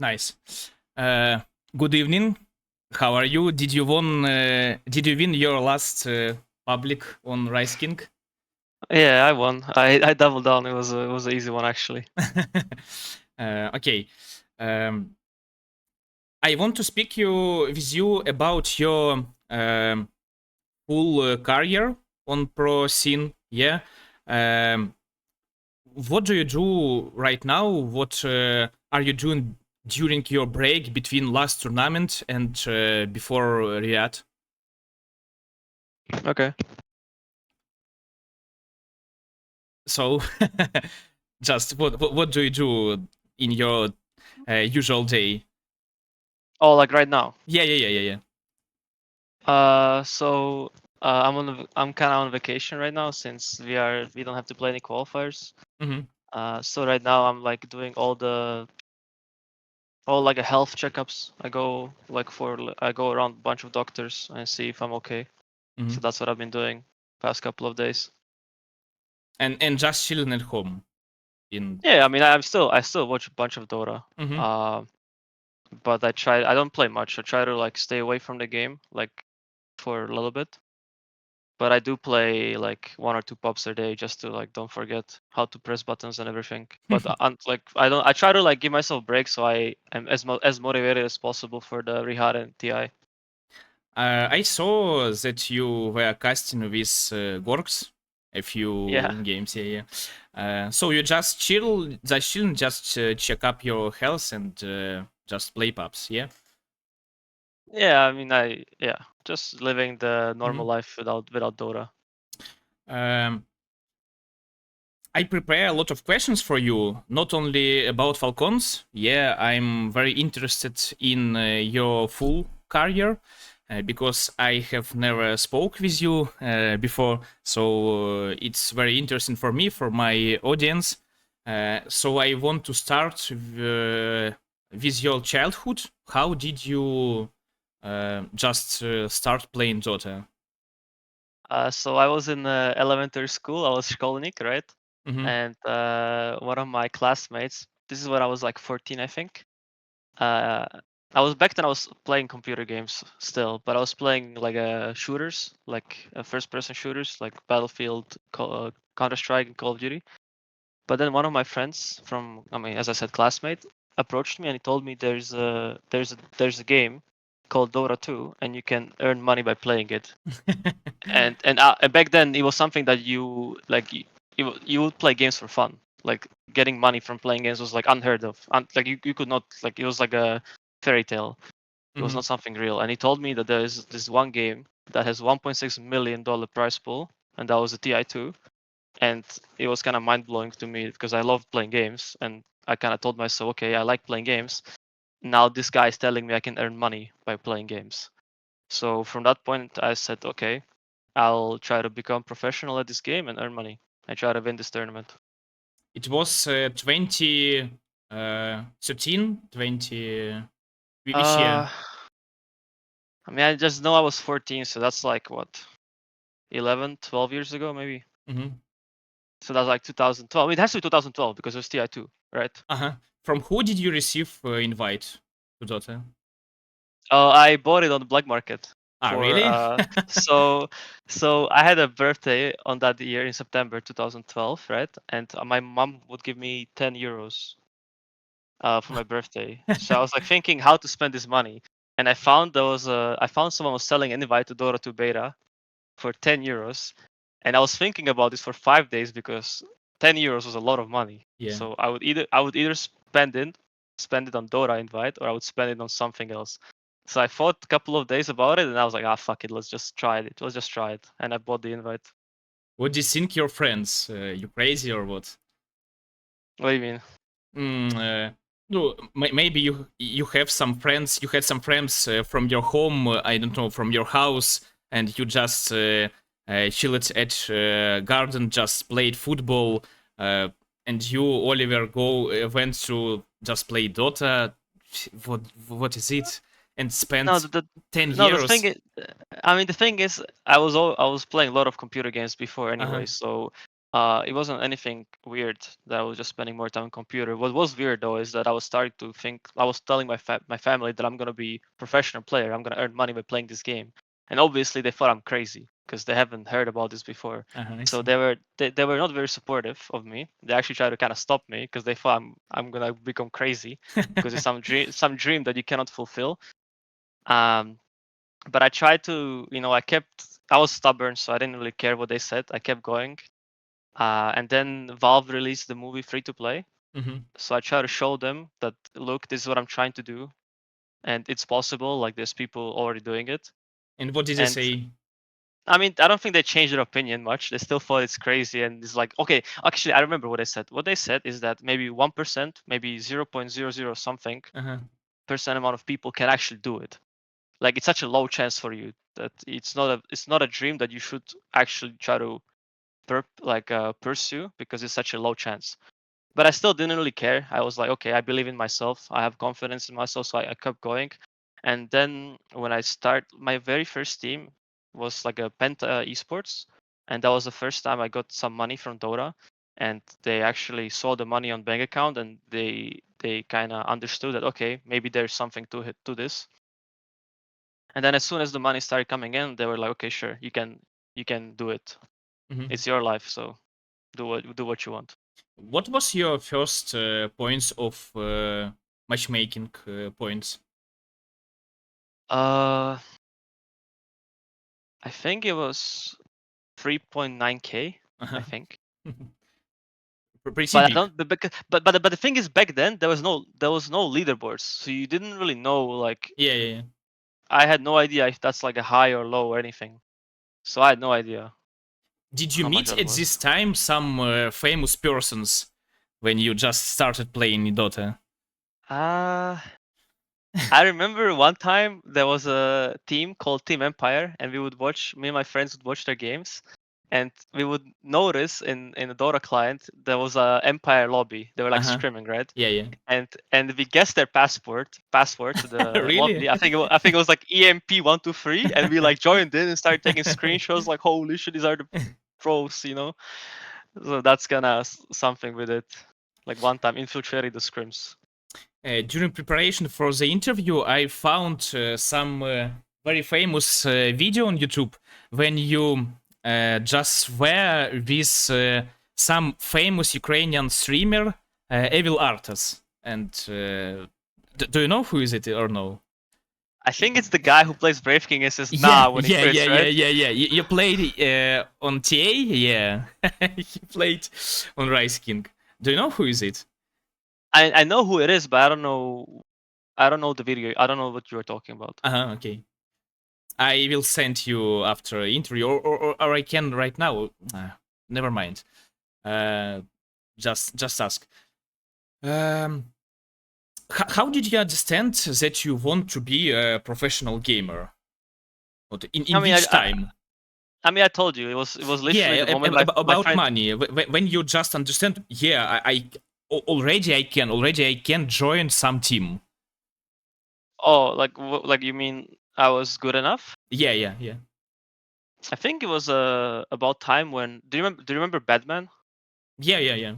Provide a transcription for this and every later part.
Nice. Good evening. How are you? Did you win your last public on Rice King? Yeah, I won. I doubled down. It was an easy one actually. Okay. I want to speak with you about your full career on pro scene. Yeah. What do you do right now? What are you doing during your break between last tournament and before Ryiadh? Okay. So, just what do you do in your usual day? Oh, like right now. Yeah. So I'm kind of on vacation right now since we don't have to play any qualifiers. Mm-hmm. So right now I'm like doing all like a health checkups. I go around a bunch of doctors and see if I'm okay. Mm-hmm. So that's what I've been doing past couple of days. And just chilling at home. Yeah, I mean I still watch a bunch of Dota. Mm-hmm. But I don't play much. I try to like stay away from the game like for a little bit. But I do play like 1 or 2 pubs a day just to like don't forget how to press buttons and everything. But I try to like give myself breaks so I am as motivated as possible for the Ryiadh and TI. I saw that you were casting with Gorks a few games. Yeah. So you just chilling, just check up your health and just play pubs. Yeah. Yeah, I mean just living the normal life without Dota. I prepare a lot of questions for you, not only about Falcons. Yeah, I'm very interested in your full career because I have never spoke with you before. So it's very interesting for me, for my audience. So I want to start with your childhood. How did you just start playing Dota? So I was in elementary school. I was Školnik, right? Mm-hmm. And one of my classmates. This is when I was like 14, I think. I was playing computer games still, but I was playing like shooters, like first-person shooters, like Battlefield, Counter-Strike, and Call of Duty. But then one of my friends as I said, classmate, approached me and he told me there's a game called Dota 2, and you can earn money by playing it. and back then it was something that you would play games for fun. Like getting money from playing games was like unheard of. Like you could not, like, it was like a fairy tale. It was not something real. And he told me that there is this one game that has $1.6 million prize pool, and that was the TI2. And it was kind of mind blowing to me because I love playing games, and I kind of told myself, okay, I like playing games. Now this guy is telling me I can earn money by playing games. So from that point, I said, okay, I'll try to become professional at this game and earn money. I try to win this tournament. It was 2013, 20... Which year? I mean, I just know I was 14, so that's like, what, 11, 12 years ago, maybe? Mm-hmm. So that's like 2012. It has to be 2012 because it was TI2, right? Uh-huh. From who did you receive invite to Dota? I bought it on the black market. Really? So I had a birthday on that year in September 2012, right? And my mom would give me 10 euros for my birthday. So I was like thinking how to spend this money, and I found someone was selling an invite to Dota 2 beta for 10 euros, and I was thinking about this for 5 days because 10 euros was a lot of money. Yeah. So I would either spend it on Dota invite, or I would spend it on something else. So I thought a couple of days about it, and I was like, fuck it, let's just try it. And I bought the invite. What do you think, your friends? You crazy or what? What do you mean? No, maybe you have some friends. You had some friends from your home. I don't know, from your house, and you just chilled at garden, just played football, and you, Oliver, went to just play Dota. What is it? And spent 10 years. The thing is, the thing is, I was playing a lot of computer games before anyway. So It wasn't anything weird that I was just spending more time on computer. What was weird though is that I was starting to think. I was telling my family that I'm gonna be professional player. I'm gonna earn money by playing this game, and obviously they thought I'm crazy because they haven't heard about this before. I So see. they were not very supportive of me. They actually tried to kind of stop me because they thought I'm gonna become crazy because it's some dream that you cannot fulfill. Um, but I tried to, I was stubborn, so I didn't really care what they said. I kept going. And then Valve released the movie free to play. Mhm. So I try to show them that, look, this is what I'm trying to do, and it's possible. Like there's people already doing it. And what did they And say? I mean, I don't think they changed their opinion much. They still thought it's crazy, and it's like, okay, actually, I remember what they said. What they said is that maybe 1%, maybe 0.00 something Uh-huh. percent amount of people can actually do it. Like it's such a low chance for you that it's not a dream that you should actually try to pursue because it's such a low chance. But I still didn't really care. I was like, okay, I believe in myself. I have confidence in myself, so I kept going. And then when I start, my very first team was like a Penta esports, and that was the first time I got some money from Dota. And they actually saw the money on bank account, and they kind of understood that okay, maybe there's something to this. And then as soon as the money started coming in, they were like, okay, sure, you can do it. Mhm. It's your life, so do what you want. What was your first points of matchmaking points? Uh, I think it was 3.9k. I Uh-huh. think, Pretty but I big. don't. But the thing is, back then there was no leaderboards, so you didn't really know. Like Yeah, yeah, yeah. I had no idea if that's like a high or low or anything. So I had no idea Did you how much meet that at was. this time some famous persons when you just started playing Dota? Uh I remember one time there was a team called Team Empire, and me and my friends would watch their games, and we would notice in the Dota client there was a Empire lobby. They were like Uh-huh. scrimming, right? Yeah, yeah. And we guessed their password to the Really? lobby. I think it was like EMP123, and we like joined in and started taking screenshots. Like, holy shit, these are the pros. So that's kind of something with it. Like one time infiltrated the scrims. During preparation for the interview, I found some very famous video on YouTube when you just were with some famous Ukrainian streamer, EvilArtas. And do you know who is it or no? I think it's the guy who plays Brave King and says Yeah, nah when he yeah, yeah, quits, yeah, right? yeah, yeah. You played on TA, yeah. You played on Rice King. Do you know who is it? I know who it is, but I don't know the video. I don't know what you are talking about. Okay. I will send you after interview, or I can right now. Never mind. Uh, just ask. Um, how did you understand that you want to be a professional gamer? What, in I mean, which time? I told you it was literally Yeah, the moment my about friend. money. When you just understand, yeah, already I can join some team. Oh, like you mean I was good enough? Yeah, yeah, yeah, I think it was about time when do you remember Batman? yeah, yeah, yeah.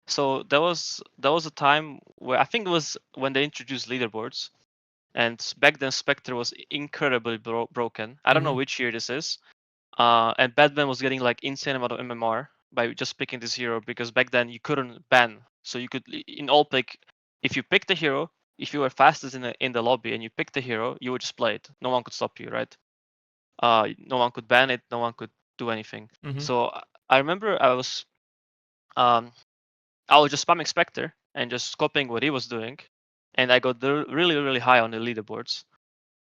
So there was a time where I think it was when they introduced leaderboards, and back then Spectre was incredibly broken. I don't know Hmm. which year this is. And Batman was getting like insane amount of MMR by just picking this hero because back then you couldn't ban. So you could in all pick if you picked the hero, if you were fastest in the lobby and you picked the hero, you would just play it. No one could stop you, right? No one could ban it. No one could do anything. Hmm. So I remember um I was just spamming Spectre and just copying what he was doing, and I got really really high on the leaderboards.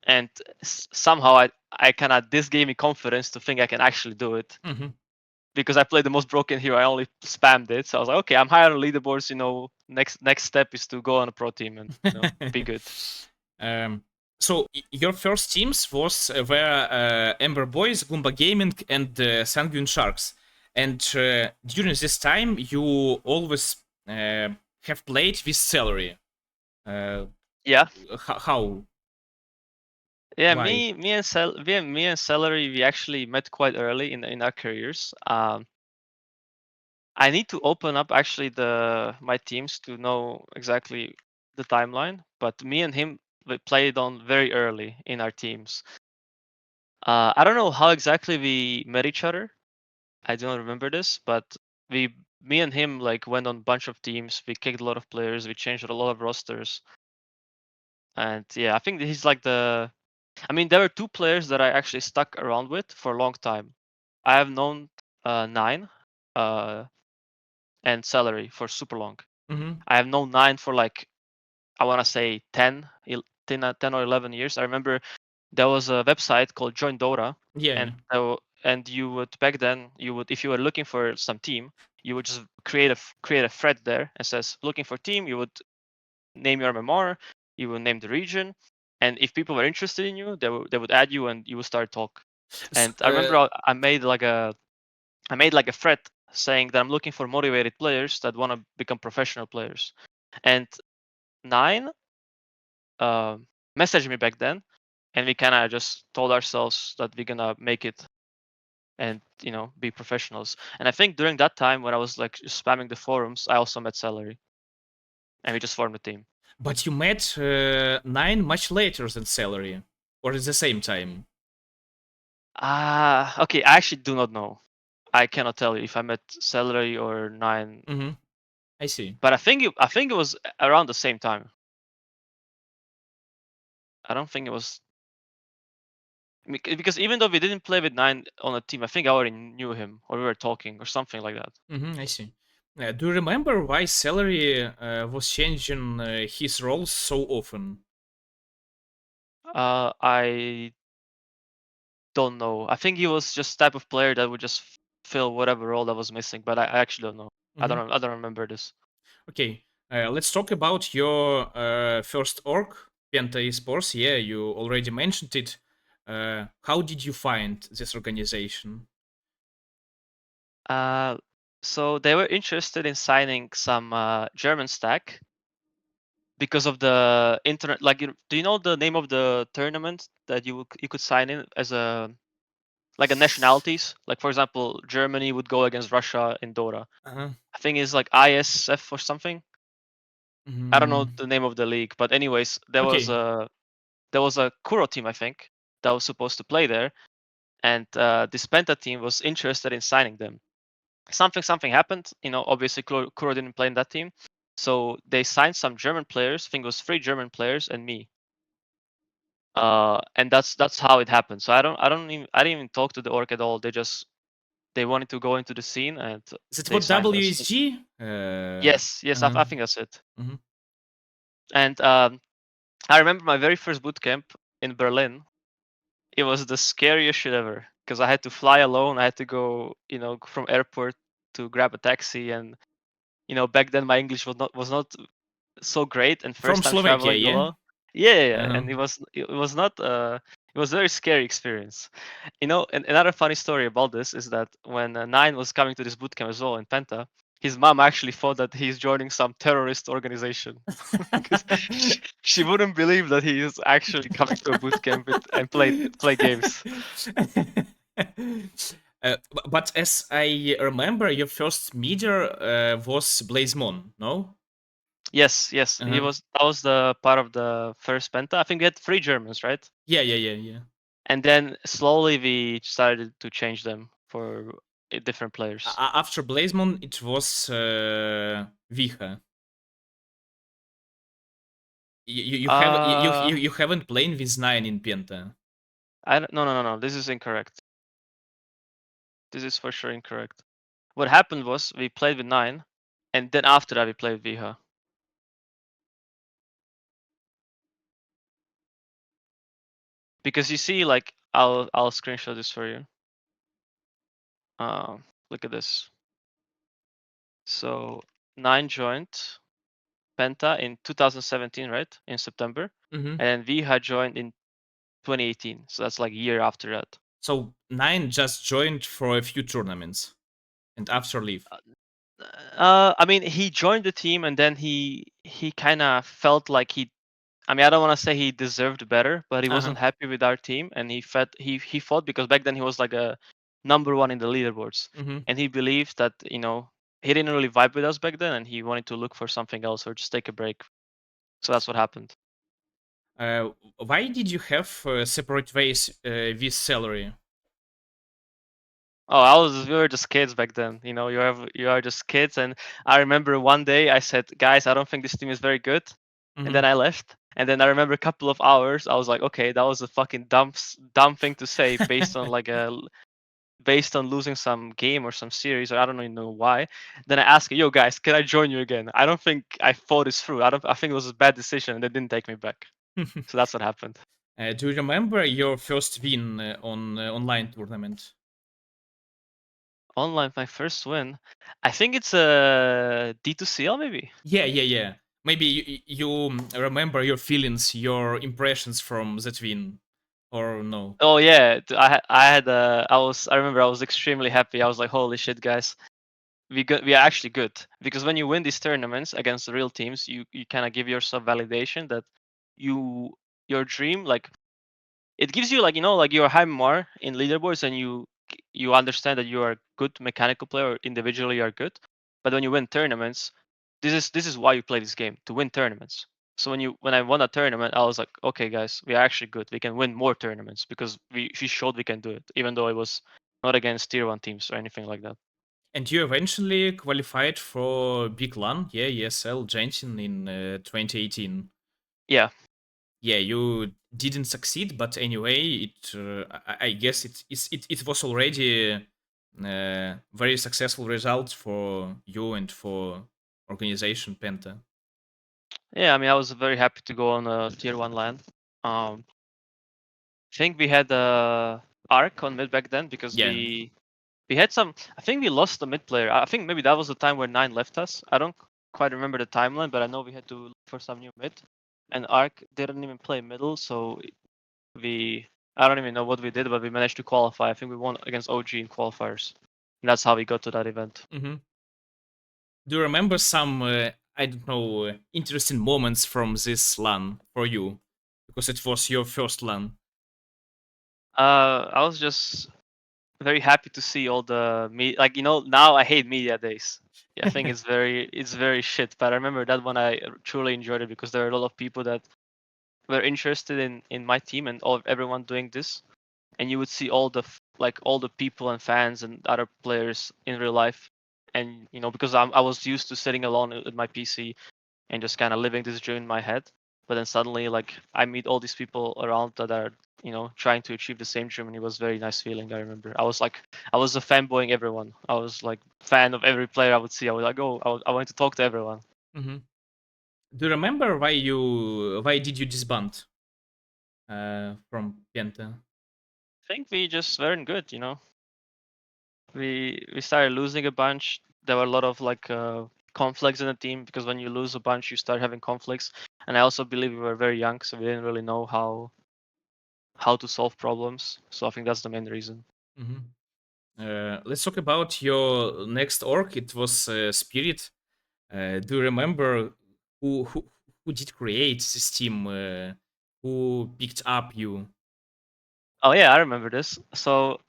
And somehow I kind of this gave me confidence to think I can actually do it Hmm. because I played the most broken hero. I only spammed it, so I was like, okay, I'm higher on leaderboards. Next step is to go on a pro team and be good. um, so your first teams were Ember Boys, Goomba Gaming, and Sanguine Sharks. And during this time, you always have played with salary. Uh, Yeah, how? yeah. Why? Me and Celery, we actually met quite early in our careers. I need to open up actually my teams to know exactly the timeline. But me and him we played on very early in our teams. I don't know how exactly we met each other. I don't remember this, but me and him like went on a bunch of teams. We kicked a lot of players. We changed a lot of rosters. And yeah, I think he's like I mean, there were two players that I actually stuck around with for a long time. I have known Nine and Celery for super long. Mm-hmm. I have known Nine for like, I want to say 10 or 11 years. I remember there was a website called Join Dota, Yeah. and and you would back then you would, if you were looking for some team, you would just create a thread there and says looking for team. You would name your MMR, you would name the region, and if people were interested in you, they would add you and you would start talk. So, And I remember I made like a thread saying that I'm looking for motivated players that want to become professional players. And Nine messaged me back then, and we kind of just told ourselves that we're gonna make it and be professionals. And I think during that time when I was like spamming the forums, I also met Celery, and we just formed a team. but you met Nine much later than Celery, or at the same time. Okay, I actually do not know. I cannot tell you if I met Celery or Nine, Mm-hmm. I see. but I think it was around the same time. I don't think it was because even though we didn't play with Nine on a team, I think I already knew him or we were talking or something like that. Mm-hmm. I see. Do you remember why Celery was changing his roles so often? I don't know. I think he was just type of player that would just fill whatever role that was missing, but I actually don't know. Mm-hmm. I don't remember this. Okay, let's talk about your first org, Penta Esports. Yeah, you already mentioned it. How did you find this organization? Uh, so they were interested in signing some German stack because of the internet. Like, do you know the name of the tournament that you could sign in as a like a nationalities? Like for example, Germany would go against Russia in Dota. Uh-huh. I think it's like ISF or something. I don't know Mm, the name of the league, but anyways, okay, there was a Kuro team I think that was supposed to play there, and this Penta team was interested in signing them. Something happened. Obviously Kuro didn't play in that team, so they signed some German players. I think it was 3 German players and me. And that's how it happened. So I didn't even talk to the org at all. They wanted to go into the scene and is it they about signed us. WSG? Yes, Uh-huh. I think that's it. Mhm. And I remember my very first boot camp in Berlin. It was the scariest shit ever because I had to fly alone. I had to go, from airport to grab a taxi, and back then my English was not so great, and From first time Slovakia, traveling yeah. alone. Yeah, Uh-huh. and it was not it was a very scary experience. And another funny story about this is that when Nine was coming to this bootcamp as well in Penta, his mom actually thought that he's joining some terrorist organization because she wouldn't believe that he is actually coming to a bootcamp and play games. But as I remember, your first meter was Blazemon, no? Yes, he Uh-huh. was. That was the part of the first Penta. I think we had 3 Germans, right? Yeah. And then slowly we started to change them for different players. After Blazemon, it was Viha. Uh, You haven't played with Nine in Penta. I don't, no. This is incorrect. This is for sure incorrect. What happened was we played with Nine, and then after that we played with Viha. Because you see, like I'll screenshot this for you. Look at this. So Nine joined Penta in 2017, right? In September, Mm-hmm. and then Viha joined in 2018. So that's like a year after that. So Nine just joined for a few tournaments and after leave. I mean, he joined the team and then he kind of felt like he. I mean, I don't want to say he deserved better, but he Uh-huh. wasn't happy with our team, and he fought because back then he was like a number one in the leaderboards, Mm-hmm. and he believed that he didn't really vibe with us back then, and he wanted to look for something else or just take a break. So that's what happened. Why did you have separate ways with salary? Oh, we were just kids back then. You know, you are just kids. And I remember one day I said, guys, I don't think this team is very good. And Mhm. then I left. And then I remember a couple of hours, I was like, okay, that was a fucking dumb thing to say based on based on losing some game or some series, or I don't even know why. Then I asked, yo guys, can I join you again? I don't think I thought this through. I think it was a bad decision and they didn't take me back. So that's what happened. Do you remember your first win on online tournament? Online, my first win. I think it's a D2CL maybe. Yeah. Maybe you remember your feelings, your impressions from that win, or no? Oh yeah, I had I remember I was extremely happy. I was like, holy shit, guys, we are actually good, because when you win these tournaments against the real teams, you kind of give yourself validation that you your dream, like, it gives you, like, you know, like you're high more in leaderboards, and you understand that you are a good mechanical player, or individually you are good. But when you win tournaments, this is why you play this game, to win tournaments. So when I won a tournament, I was like, okay guys, we are actually good, we can win more tournaments, because we showed we can do it, even though it was not against tier 1 teams or anything like that. And you eventually qualified for Big LAN, yeah, ESL Genting in 2018. Yeah. Yeah, you didn't succeed, but anyway, I guess it was already very successful result for you and for organization Penta. Yeah, I mean, I was very happy to go on a tier 1 land. I think we had a arc on mid back then, because Yeah. we had some. I think we lost the mid player. I think maybe that was the time where Nine left us. I don't quite remember the timeline, but I know we had to look for some new mid. And Arc didn't even play middle, so we. I don't even know what we did, but we managed to qualify. I think we won against OG in qualifiers. And that's how we got to that event. Hmm. Do you remember some I don't know interesting moments from this LAN for you? Because it was your first LAN. I was just very happy to see all the like, you know, now I hate media days. Yeah, I think it's very shit. But I remember that one I truly enjoyed it, because there are a lot of people that were interested in my team, and everyone doing this, and you would see all the like all the people and fans and other players in real life. And you know, because I was used to sitting alone at my PC and just kind of living this dream in my head, but then suddenly, like, I meet all these people around that are, you know, trying to achieve the same dream, and it was a very nice feeling. I remember I was like, I was a fanboying everyone. I was like fan of every player I would see. I was like, oh, I wanted to talk to everyone. Hmm. Do you remember why did you disband from Penta? I think we just weren't good, you know. We started losing a bunch. There were a lot of like conflicts in the team, because when you lose a bunch, you start having conflicts. And I also believe we were very young, so we didn't really know how to solve problems. So I think that's the main reason. Hmm. Let's talk about your next orc. It was Spirit. Do you remember who who did create this team? Who picked up you? Oh yeah, I remember this. So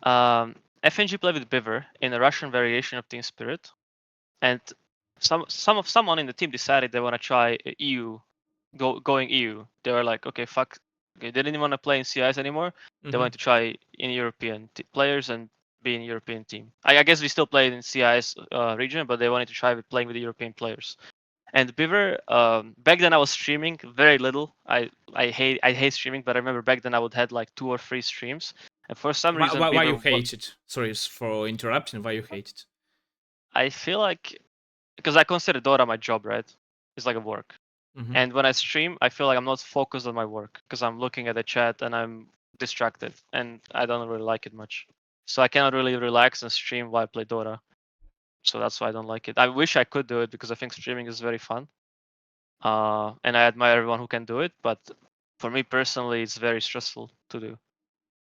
FNG played with Biver in a Russian variation of Team Spirit, and someone in the team decided they want to try EU, going EU. They were like, okay, fuck, okay, they didn't want to play in CIS anymore. They Hmm. wanted to try in European players and be in European team. I guess we still played in CIS region, but they wanted to try with playing with the European players. And Beaver, back then I was streaming very little. I hate streaming, but I remember back then I would had like 2 or 3 streams, and for some reason Why you Beaver, hate it? Sorry for interrupting. Why you hate it? I feel like, because I consider Dota my job, right? It's like a work. Hmm. And when I stream, I feel like I'm not focused on my work, because I'm looking at the chat and I'm distracted, and I don't really like it much. So I cannot really relax and stream while I play Dota. So that's why I don't like it. I wish I could do it, because I think streaming is very fun. And I admire everyone who can do it, but for me personally, it's very stressful to do.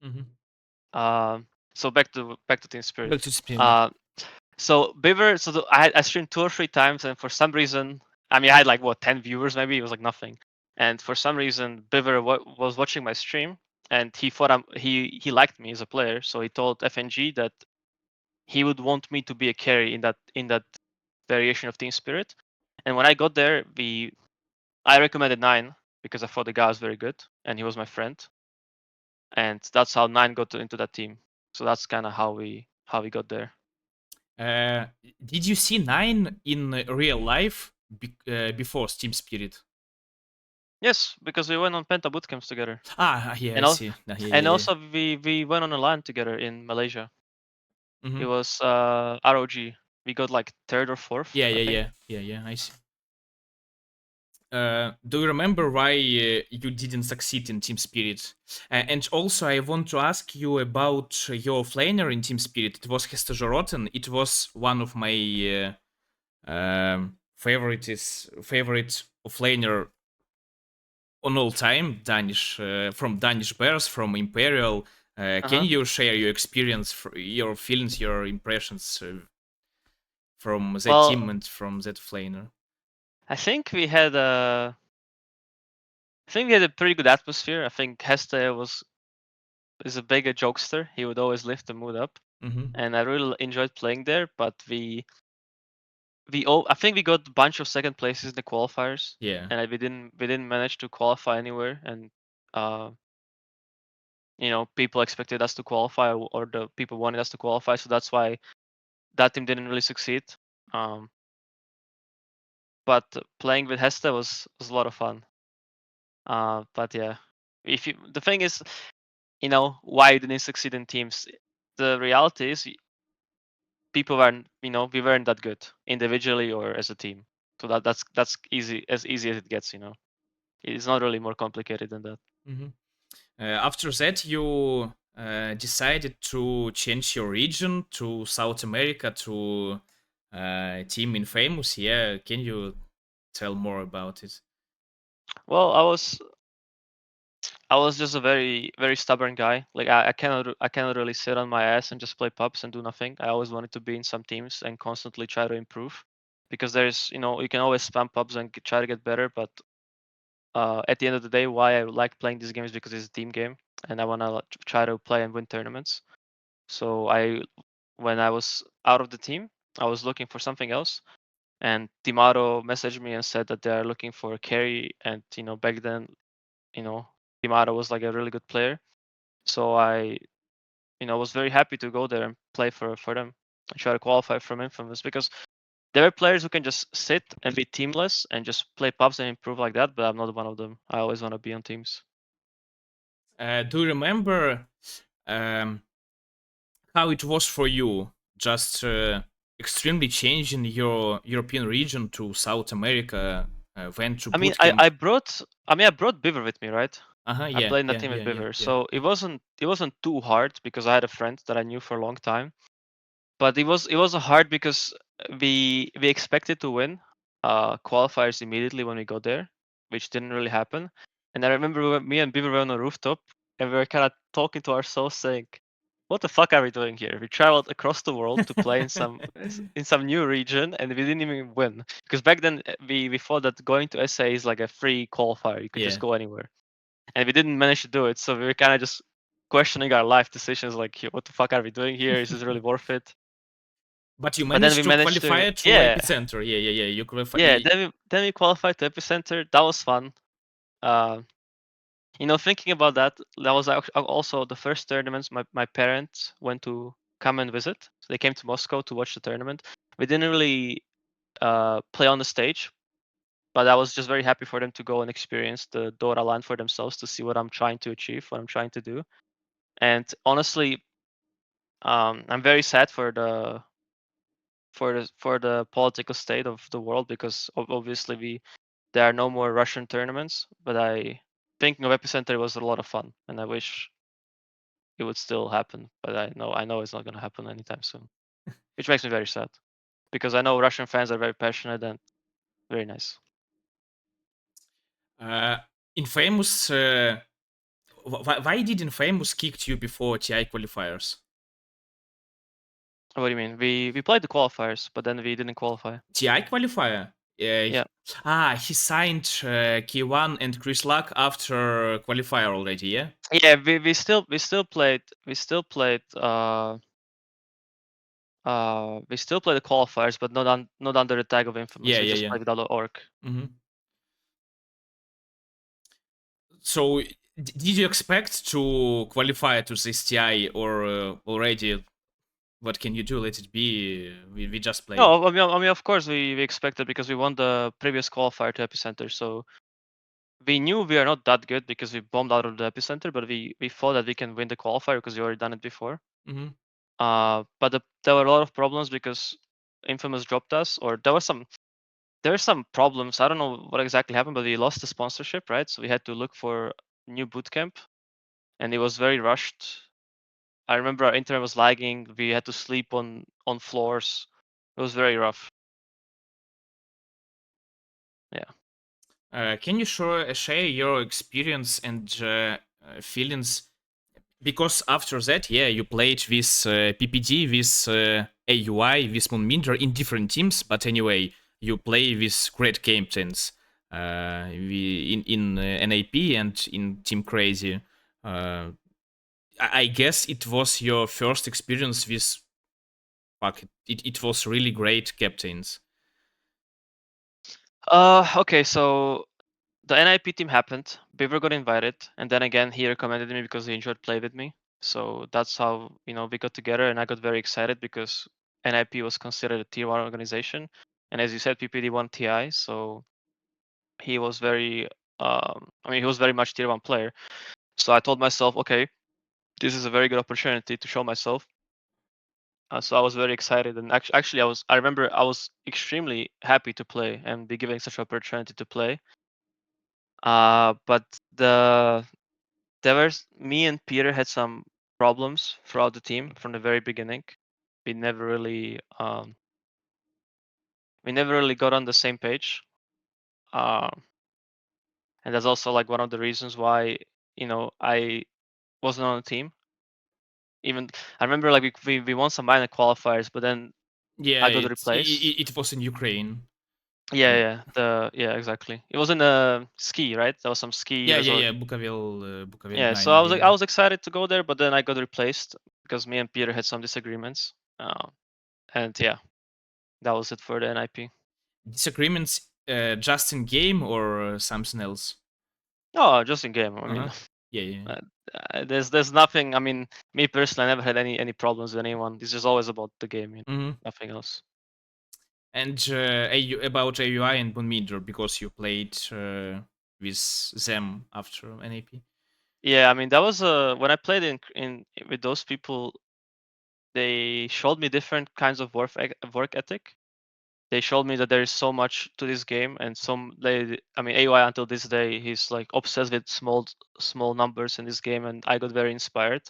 Hmm. So back to Team Spirit. Back to Spin. Uh, so Beaver, I streamed 2 or 3 times, and for some reason, I mean, I had like what 10 viewers maybe. It was like nothing. And for some reason, Beaver was watching my stream, and he thought he liked me as a player. So he told FNG that he would want me to be a carry in that variation of team spirit. And when I got there, I recommended 9 because I thought the guy was very good and he was my friend, and that's how 9 got into that team. So that's kind of how we got there. Uh, did you see Nine in real life before Steam Spirit? Yes, because we went on Penta bootcamps together, Yeah, I and see. Yeah, yeah, and yeah. also we went on a LAN together in Malaysia. It Mm-hmm. was ROG. We got like 3rd or 4th, Yeah, I yeah, think. yeah. I see. Do you remember why you didn't succeed in Team Spirit? And also, I want to ask you about your flaner in Team Spirit. It was Hestegeroten. It was one of my favorite flaner on all time. Danish from Danish Bears, from Imperial. Can Uh-huh. you share your experience, your feelings, your impressions from that Well, team and from that flaner? I think we had a pretty good atmosphere. I think Heste is a bigger jokester. He would always lift the mood up, Mm-hmm. and I really enjoyed playing there. But I think we got a bunch of second places in the qualifiers, Yeah. and we didn't manage to qualify anywhere. And uh, people expected us to qualify, or the people wanted us to qualify. So that's why that team didn't really succeed. Um, but playing with Heste was a lot of fun. But yeah, the thing is, why you didn't succeed in teams. The reality is people weren't, we weren't that good individually or as a team. So that's easy as it gets. It's not really more complicated than that. Mm-hmm. After that, you decided to change your region to South America to team Infamous. Yeah, can you tell more about it? Well, I was just a very very stubborn guy. Like I cannot really sit on my ass and just play pubs and do nothing. I always wanted to be in some teams and constantly try to improve, because there's you can always spam pubs and try to get better, but at the end of the day, why I like playing these games, because it's a team game and I want to try to play and win tournaments. So when I was out of the team, I was looking for something else, and Timaro messaged me and said that they are looking for a carry, and back then, you know Timaro was like a really good player. So I was very happy to go there and play for them and try to qualify from Infamous, because there are players who can just sit and be teamless and just play pubs and improve like that, but I'm not one of them. I always want to be on teams. Do you remember um, how it was for you? Just extremely changing your European region to South America, went to I mean, bootcamp. I brought Beaver with me, right? Uh-huh, I yeah, played in the yeah, team yeah, with yeah, Beaver, yeah. so it wasn't too hard because I had a friend that I knew for a long time. But it was hard because we expected to win qualifiers immediately when we got there, which didn't really happen. And I remember me and Beaver were on a rooftop, and we were kind of talking to ourselves, saying, "What the fuck are we doing here? We traveled across the world to play in some new region, and we didn't even win." Because back then we thought that going to SA is like a free qualifier; you could just Yeah. go anywhere, and we didn't manage to do it. So we were kind of just questioning our life decisions, like, "What the fuck are we doing here? Is this really worth it?" But you But then we managed to managed to, qualify through yeah, Epicenter. Yeah, yeah, yeah. You qualify. yeah. Then we qualified to Epicenter. That was fun. Uh, thinking about that, that was also the first tournaments my parents went to come and visit. So they came to Moscow to watch the tournament. We didn't really play on the stage, but I was just very happy for them to go and experience the Dota land for themselves, to see what I'm trying to achieve, what I'm trying to do. And honestly, I'm very sad for the political state of the world, because obviously there are no more Russian tournaments. But thinking of Epicenter, it was a lot of fun, and I wish it would still happen. But I know it's not going to happen anytime soon, which makes me very sad, because I know Russian fans are very passionate and very nice. Uh, Infamous. Why did Infamous kicked you before TI qualifiers? What do you mean? We played the qualifiers, but then we didn't qualify. TI qualifier? Yeah, He signed K1 and Chris Luck after qualifier already. Yeah. yeah. We still played We still play the qualifiers, but not under the tag of Infamous. Yeah, We yeah, just yeah. play without the orc. So, did you expect to qualify to this TI or already? What can you do? Let it be. We just play. No, I mean, of course we expected because we won the previous qualifier to Epicenter. So we knew we are not that good because we bombed out of the Epicenter, but we thought that we can win the qualifier because we already done it before. Mhm. But there were a lot of problems because Infamous dropped us, or there were some problems. I don't know what exactly happened, but we lost the sponsorship, right? So we had to look for new bootcamp, and it was very rushed. I remember our internet was lagging. We had to sleep on floors. It was very rough. Yeah. Can you share your experience and feelings? Because after that, yeah, you played with PPD, with AUI, with Moonminder in different teams. But anyway, you play with great captains in NAP and in Team Crazy. Uh, I guess it was your first experience with. Fuck, it was really great captains. Okay, so the NIP team happened. Beaver got invited, and then again he recommended me because he enjoyed play with me. So that's how we got together, and I got very excited because NIP was considered a tier 1 organization, and as you said, PPD won TI, so he was very, he was very much tier 1 player. So I told myself, okay, this is a very good opportunity to show myself. So I was very excited, and actually I remember I was extremely happy to play and be given such an opportunity to play. But me and Peter had some problems throughout the team from the very beginning. We never really got on the same page. Um, and that's also like one of the reasons why I wasn't on the team. Even I remember like we won some minor qualifiers, but then Yeah, I got replaced. it was in Ukraine. Yeah, exactly. It was in a ski, right? There was some ski resort. Yeah. Bukovel Yeah, so 9, I yeah. was excited to go there, but then I got replaced because me and Peter had some disagreements. And yeah, that was it for the NIP. Disagreements just in game or something else? Oh, just in game. I Uh huh. mean, Yeah, yeah. there's nothing. I mean, me personally, I never had any problems with anyone. It's just always about the game, Mm-hmm. nothing else. And about AUI and Boonminder because you played with them after NAP. Yeah, I mean that was when I played in with those people, they showed me different kinds of work ethic. They showed me that there is so much to this game, and AUI until this day he's like obsessed with small numbers in this game, and I got very inspired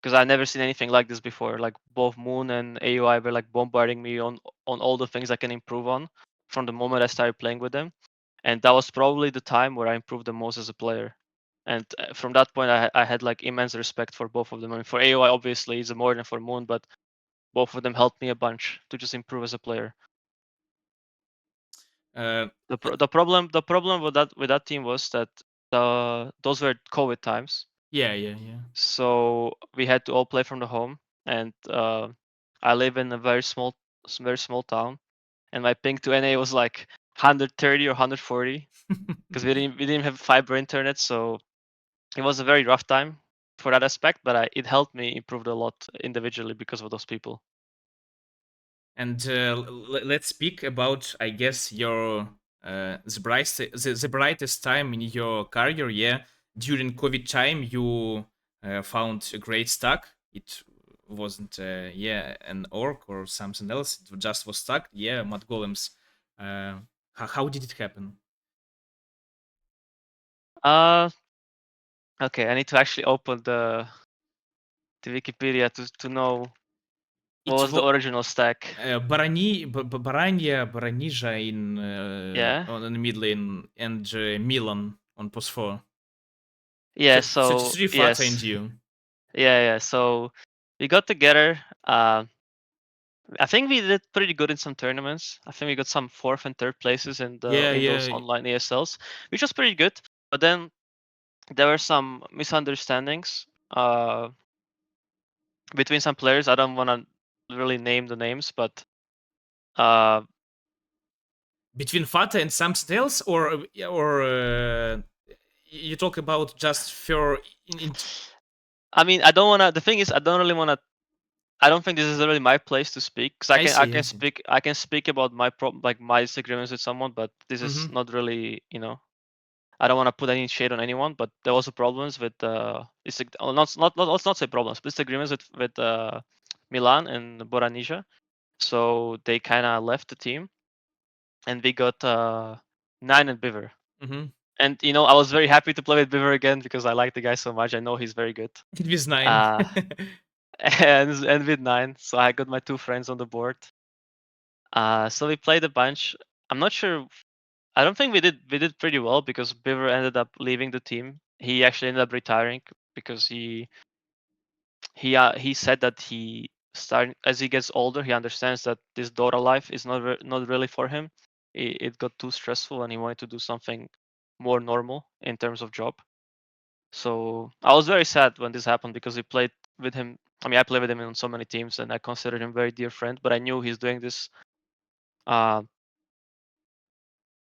because I never seen anything like this before. Like both Moon and AUI were like bombarding me on all the things I can improve on from the moment I started playing with them, and that was probably the time where I improved the most as a player. And from that point, I had like immense respect for both of them. I mean, for AUI obviously it's more than for Moon, but both of them helped me a bunch to just improve as a player. Uh, The problem with that team was that those were COVID times, yeah. so we had to all play from the home, and I live in a very small town, and my ping to NA was like 130 or 140 because we didn't have fiber internet, so it was a very rough time for that aspect. But it helped me improve a lot individually because of those people. And let's speak about, I guess, your the brightest time in your career. Yeah, during COVID time, you found a great stack. It wasn't, an orc or something else. It just was stuck. Yeah, Mudgolems. How did it happen? Uh, okay, I need to actually open the Wikipedia to know what It was the was original stack. Baranija in Yeah. on the mid lane and Milan on post 4. Yeah, so 33 Fata and yes. you. Yeah. So we got together. I think we did pretty good in some tournaments. I think we got some fourth and third places in those Yeah. online ESLs, which was pretty good. But then there were some misunderstandings between some players. I don't want to really name the names, but uh, Between Fata and something else, or you talk about just for in I mean, I don't wanna. The thing is, I don't really wanna. I don't think this is really my place to speak, because I see, I see. I can speak about my like my disagreements with someone, but this is Mm-hmm. not really, you know. I don't want to put any shade on anyone, but there was problems with let's not say problems, disagreements with Milan and Boranija. So they kind of left the team, and we got Nine and Biver. Mm-hmm. And you know, I was very happy to play with Biver again because I like the guy so much. I know he's very good. It was 9. Uh, and with Nine, so I got my two friends on the board. So we played a bunch. I'm not sure. I don't think we did pretty well because Biver ended up leaving the team. He actually ended up retiring because he said that he starting as he gets older, he understands that this Dota life is not really for him. It got too stressful, and he wanted to do something more normal in terms of job. So I was very sad when this happened because we played with him. I mean, I played with him on so many teams, and I considered him a very dear friend. But I knew he's doing this uh,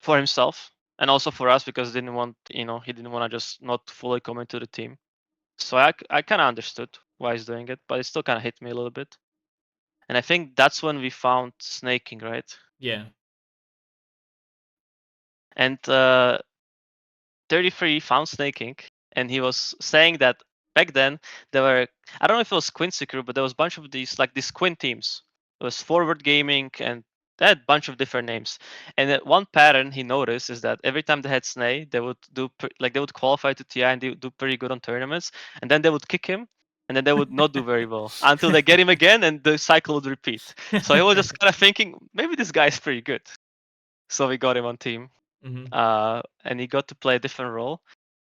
for himself and also for us because he didn't want to just not fully come into the team. So I kind of understood why he's doing it, but it still kind of hit me a little bit. And I think that's when we found snaking, right? Yeah. And 33 found snaking, and he was saying that back then there were, I don't know if it was Quincy crew, but there was a bunch of these Quinn teams. It was Forward Gaming, and they had a bunch of different names. And one pattern he noticed is that every time they had Snake, they would they would qualify to TI and they would do pretty good on tournaments, and then they would kick him. And then they would not do very well until they get him again, and the cycle would repeat. So he was just kind of thinking, maybe this guy is pretty good. So we got him on team, Mm-hmm. and he got to play a different role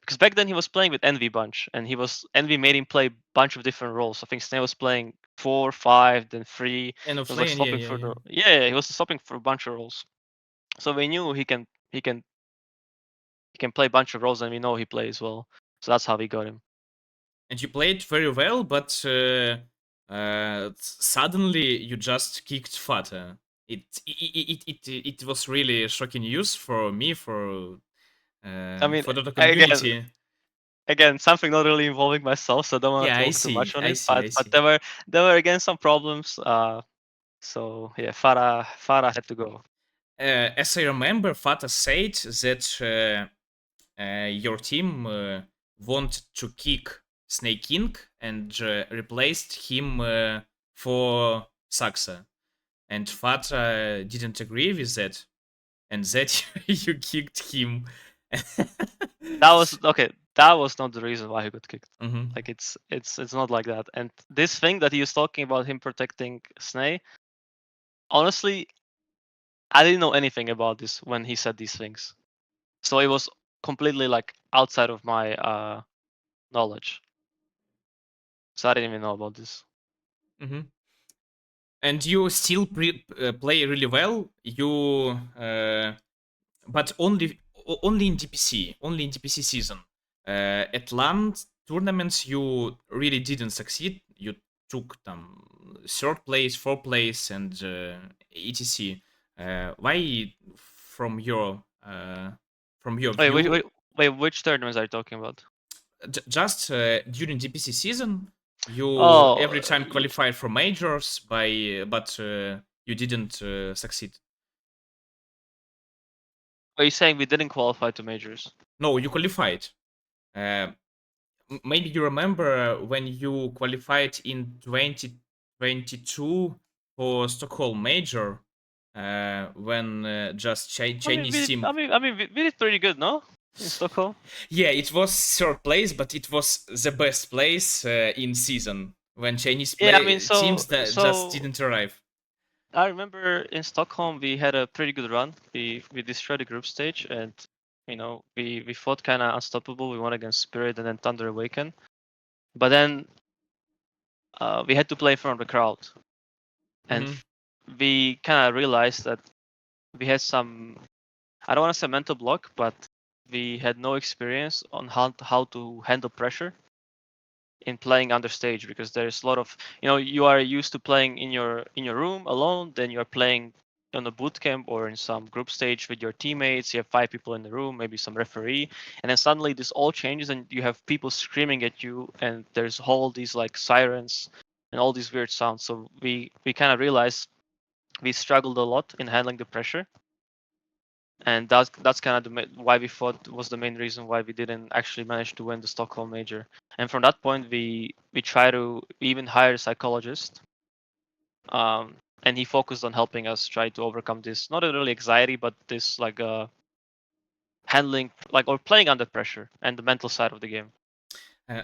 because back then he was playing with Envy bunch, and Envy made him play a bunch of different roles. I think Snake was playing 4, 5, then 3. He And of was like lane, yeah, swapping yeah, for yeah. the he was swapping for a bunch of roles. So we knew he can play a bunch of roles, and we know he plays well. So that's how we got him. And you played very well, but suddenly you just kicked Fata. It was really shocking news for me, I mean, for the again, community. something not really involving myself, so I don't want Yeah, to I talk too much see, on I it. see, I But see. there were again some problems. So yeah, Farah had to go. As I remember, Fata said that your team wanted to kick Snake King and replaced him for Saksa. And Fata didn't agree with that, and that you kicked him. That was okay. That was not the reason why he got kicked. Mhm. Like it's not like that. And this thing that he was talking about him protecting Snake, honestly, I didn't know anything about this when he said these things. So it was completely like outside of my knowledge. So I didn't even know about this. Mhm. And you still play really well. But only in DPC, only in DPC season. At land tournaments, you really didn't succeed. You took third place, fourth place, and etc. Why, from your Wait, view, which tournaments are you talking about? just during DPC season, you Oh, every time qualified for majors but you didn't succeed. are you saying we didn't qualify to majors? No, you qualified. Uh, Maybe you remember when you qualified in 2022 for Stockholm Major, when just Chinese team. We did pretty good, no? In Stockholm. Yeah, it was third place, but it was the best place in season when Chinese Yeah, I mean, play teams that just so didn't arrive. I remember in Stockholm we had a pretty good run. We destroyed the group stage, and we fought kind of unstoppable. We won against Spirit and then Thunder Awaken, but then we had to play in front of the crowd, and Hmm. we kind of realized that we had some, I don't want to say mental block, but we had no experience on how to handle pressure in playing understage, because there's a lot of, you are used to playing in your room alone, then you are playing on a boot camp or in some group stage with your teammates. You have 5 people in the room, maybe some referee, and then suddenly this all changes and you have people screaming at you, and there's all these like sirens and all these weird sounds. So we kind of realized we struggled a lot in handling the pressure, and that's kind of why we thought was the main reason why we didn't actually manage to win the Stockholm major. And from that point, we try to even hire a psychologist, and he focused on helping us try to overcome this, not really anxiety, but this like handling, like, or playing under pressure and the mental side of the game.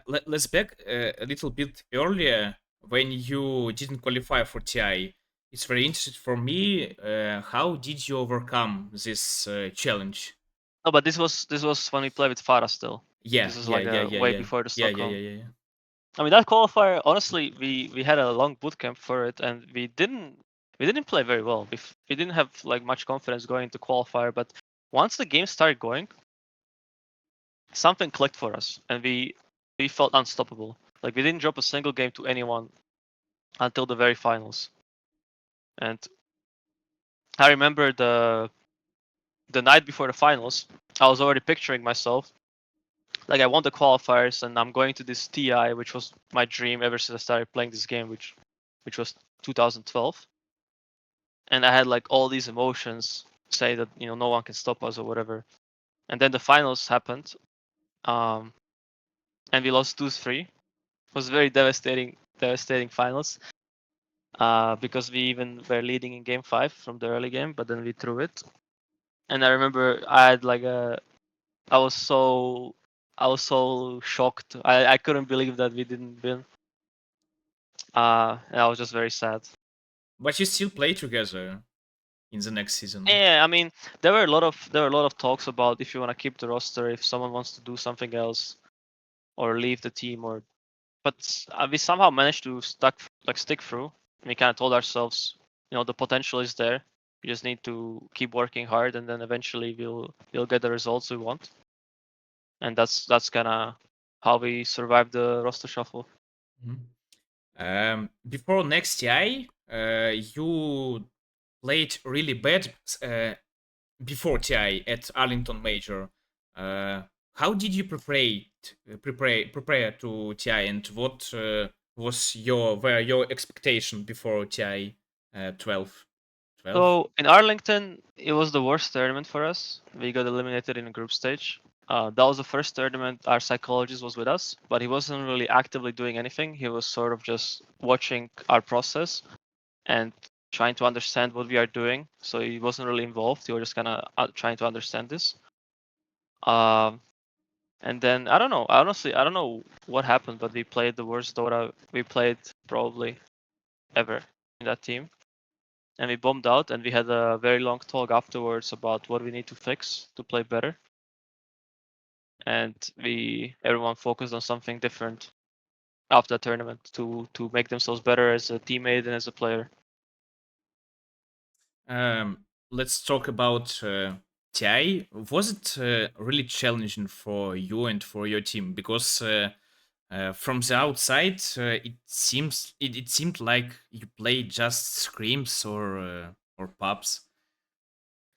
Let's back a little bit earlier when you didn't qualify for TI. It's very interesting for me. How did you overcome this challenge? No, but this was when we played with Fata still. Yeah, This is yeah, like yeah, yeah, way yeah, before the yeah, yeah, Stockholm. yeah, yeah. I mean, that qualifier, honestly, we had a long boot camp for it, and we didn't play very well. We didn't have like much confidence going into qualifier, but once the game started going, something clicked for us, and we felt unstoppable. Like, we didn't drop a single game to anyone until the very finals. And I remember the night before the finals, I was already picturing myself like I won the qualifiers and I'm going to this TI, which was my dream ever since I started playing this game, which was 2012. And I had like all these emotions, say that no one can stop us or whatever. And then the finals happened, um, and we lost 2-3. It was very devastating finals, because we even were leading in game 5 from the early game, but then we threw it. And I remember I had like I was so shocked. I couldn't believe that we didn't win. And I was just very sad. But you still play together in the next season. Yeah, I mean, there were a lot of talks about if you want to keep the roster, if someone wants to do something else or leave the team, but we somehow managed to stick through. We kind of told ourselves, the potential is there. We just need to keep working hard, and then eventually we'll get the results we want. And that's kind of how we survived the roster shuffle. Mhm. Before next TI, you played really bad before TI at Arlington Major. Uh, how did you prepare to TI, and what were your expectation before TI 12? 12? So in Arlington, it was the worst tournament for us. We got eliminated in a group stage. That was the first tournament our psychologist was with us, but he wasn't really actively doing anything. He was sort of just watching our process and trying to understand what we are doing. So he wasn't really involved. He was just kind of trying to understand this. Um, and then I don't know. Honestly, I don't know what happened, but we played the worst Dota we played probably ever in that team. And we bombed out, and we had a very long talk afterwards about what we need to fix to play better. And everyone focused on something different after the tournament to make themselves better as a teammate and as a player. Let's talk about TI. Was it really challenging for you and for your team? Because from the outside, it seemed like you played just scrims or pubs.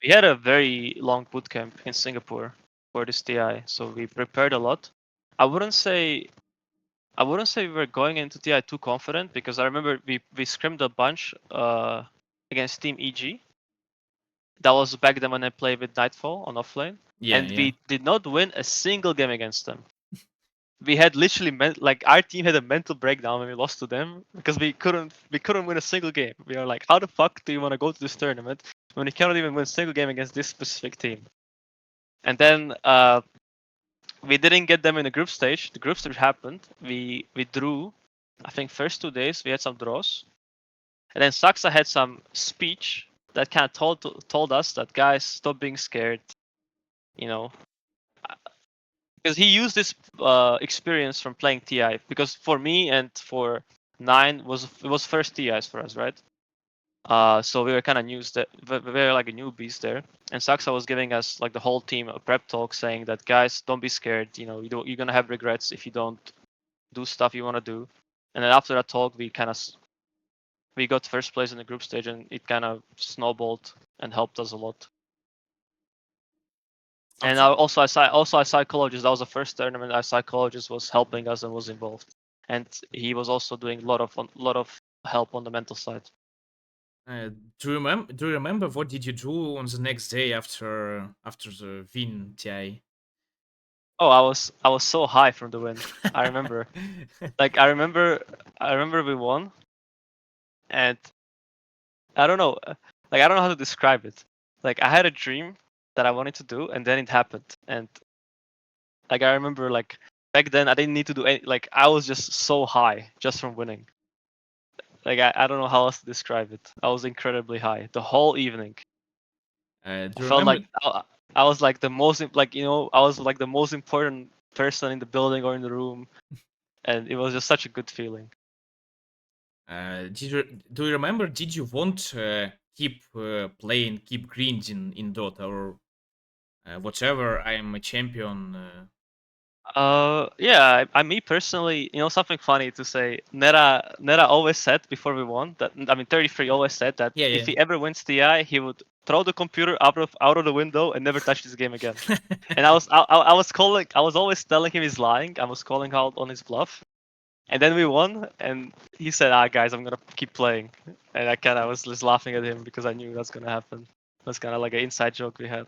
We had a very long boot camp in Singapore for this TI, so we prepared a lot. I wouldn't say we were going into TI too confident, because I remember we scrimmed a bunch against Team EG. That was back then when I played with Nightfall on offlane, Yeah, and yeah. we did not win a single game against them. We had literally like our team had a mental breakdown when we lost to them, because we couldn't win a single game. We are like, how the fuck do you want to go to this tournament when you cannot even win a single game against this specific team? And then we didn't get them in the group stage. The group stage happened. We drew. I think first 2 days we had some draws, and then Saksa had some speech that kind of told us that, guys, stop being scared. You know, because he used this experience from playing TI. Because for me and for Nine it was first TIs for us, right? So we were kind of we were like a newbies there, and Saksa was giving us like the whole team a prep talk, saying that, guys, don't be scared. You're gonna have regrets if you don't do stuff you want to do. And then after that talk, we got first place in the group stage, and it kind of snowballed and helped us a lot. And Okay. also a psychologist. That was the first tournament. Our psychologist was helping us and was involved, and he was also doing a lot of help on the mental side. Do you remember what did you do on the next day after the win, Ti? Oh, I was so high from the win. I remember, like I remember we won, and I don't know, like I don't know how to describe it. Like I had a dream that I wanted to do, and then it happened. And like I remember, like back then I didn't need to do any. Like I was just so high just from winning. Like I don't know how else to describe it. I was incredibly high the whole evening. I Do you felt remember? like I was like the most like I was like the most important person in the building or in the room, and it was just such a good feeling. Do you remember? Did you want keep playing, keep grinding in Dota or whatever? I am a champion. Yeah, me personally, something funny to say. Nera always said before we won that, I mean, 33 always said that Yeah, if yeah. he ever wins TI, he would throw the computer out of the window and never touch this game again. And I was always telling him he's lying. I was calling out on his bluff. And then we won, and he said, "Ah, guys, I'm gonna keep playing." And I kind of was just laughing at him because I knew that's gonna happen. That's kind of like an inside joke we had.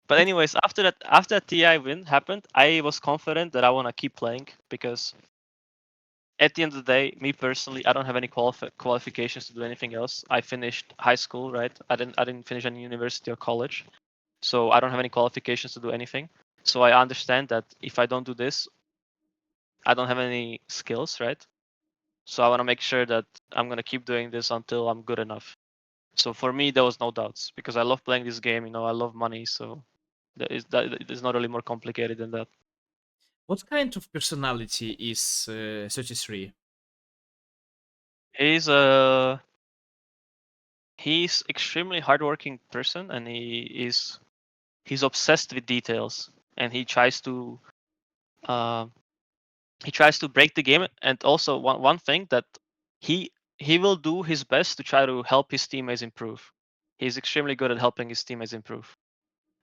But What? anyways, after that TI win happened, I was confident that I want to keep playing because at the end of the day, me personally, I don't have any qualifications to do anything else. I finished high school, right? I didn't finish any university or college, so I don't have any qualifications to do anything. So I understand that if I don't do this, I don't have any skills, right? So I want to make sure that I'm gonna keep doing this until I'm good enough. So for me, there was no doubts because I love playing this game. I love money, so that is not really more complicated than that. What kind of personality is 33? He's a he's extremely hardworking person, and he's obsessed with details, and uh, he tries to break the game. And also one thing that he he will do his best to try to help his teammates improve. He's extremely good at helping his teammates improve.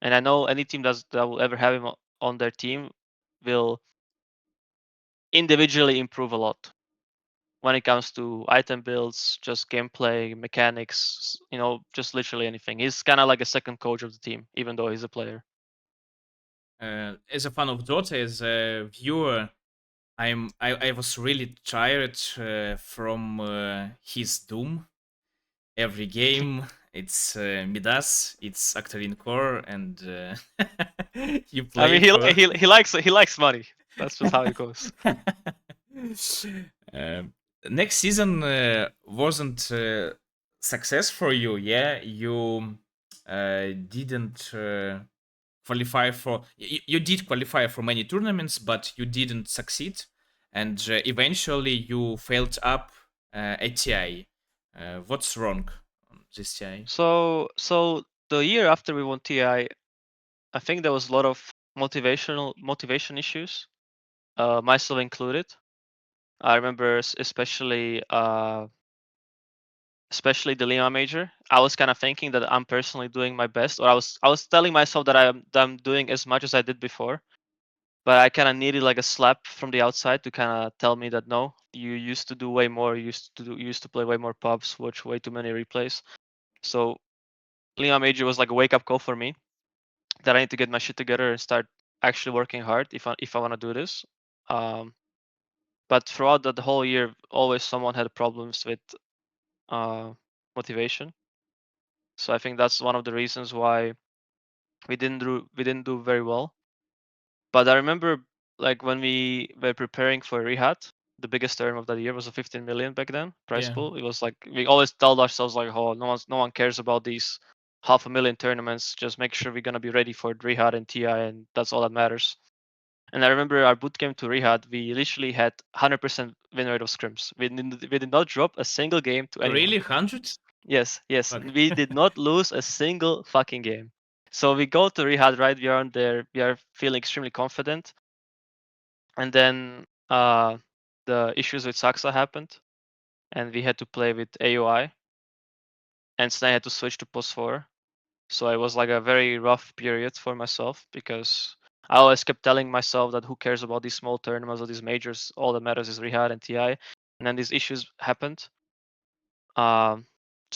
And I know any team that will ever have him on their team will individually improve a lot when it comes to item builds, just gameplay, mechanics, just literally anything. He's kind of like a second coach of the team, even though he's a player. As a fan of Dota, as a viewer, I was really tired from his Doom. Every game, it's Midas, it's Octarine core, and you I play mean, for. he likes money. That's just how it goes. Um, Next season wasn't success for you. Yeah, you didn't qualify for. You did qualify for many tournaments, but you didn't succeed, and eventually you failed up at TI. What's wrong on this TI? So the year after we won I think there was a lot of motivation issues, myself included. I remember especially the Lima major. I was kind of thinking that I'm personally doing my best, or I was telling myself that I'm doing as much as I did before, but I kind of needed like a slap from the outside to kind of tell me that no, you used to do way more, you used to play way more pubs, watch way too many replays. So Lima major was like a wake up call for me that I need to get my shit together and start actually working hard if I want to do this. Um, but throughout the whole year, always someone had problems with uh, motivation. So I think that's one of the reasons why we didn't do very well. But I remember like when we were preparing for Ryiadh, the biggest tournament of that year was a 15 million back then prize Yeah. pool. It was like we always told ourselves like, oh, no one cares about these 500,000 tournaments. Just make sure we're gonna be ready for Ryiadh and TI, and that's all that matters. And I remember our boot camp to Ryiadh, we literally had 100% win rate of scrims. We did not drop a single game to anyone. Really, 100? Yes, Fuck. we did not lose a single fucking game. So we go to Ryiadh, right? We are on there. We are feeling extremely confident, and then the issues with Saksa happened, and we had to play with AOI, and Snai had to switch to post 4. So it was like a very rough period for myself because I always kept telling myself that who cares about these small tournaments or these majors? All that matters is Ryiadh and TI. And then these issues happened. So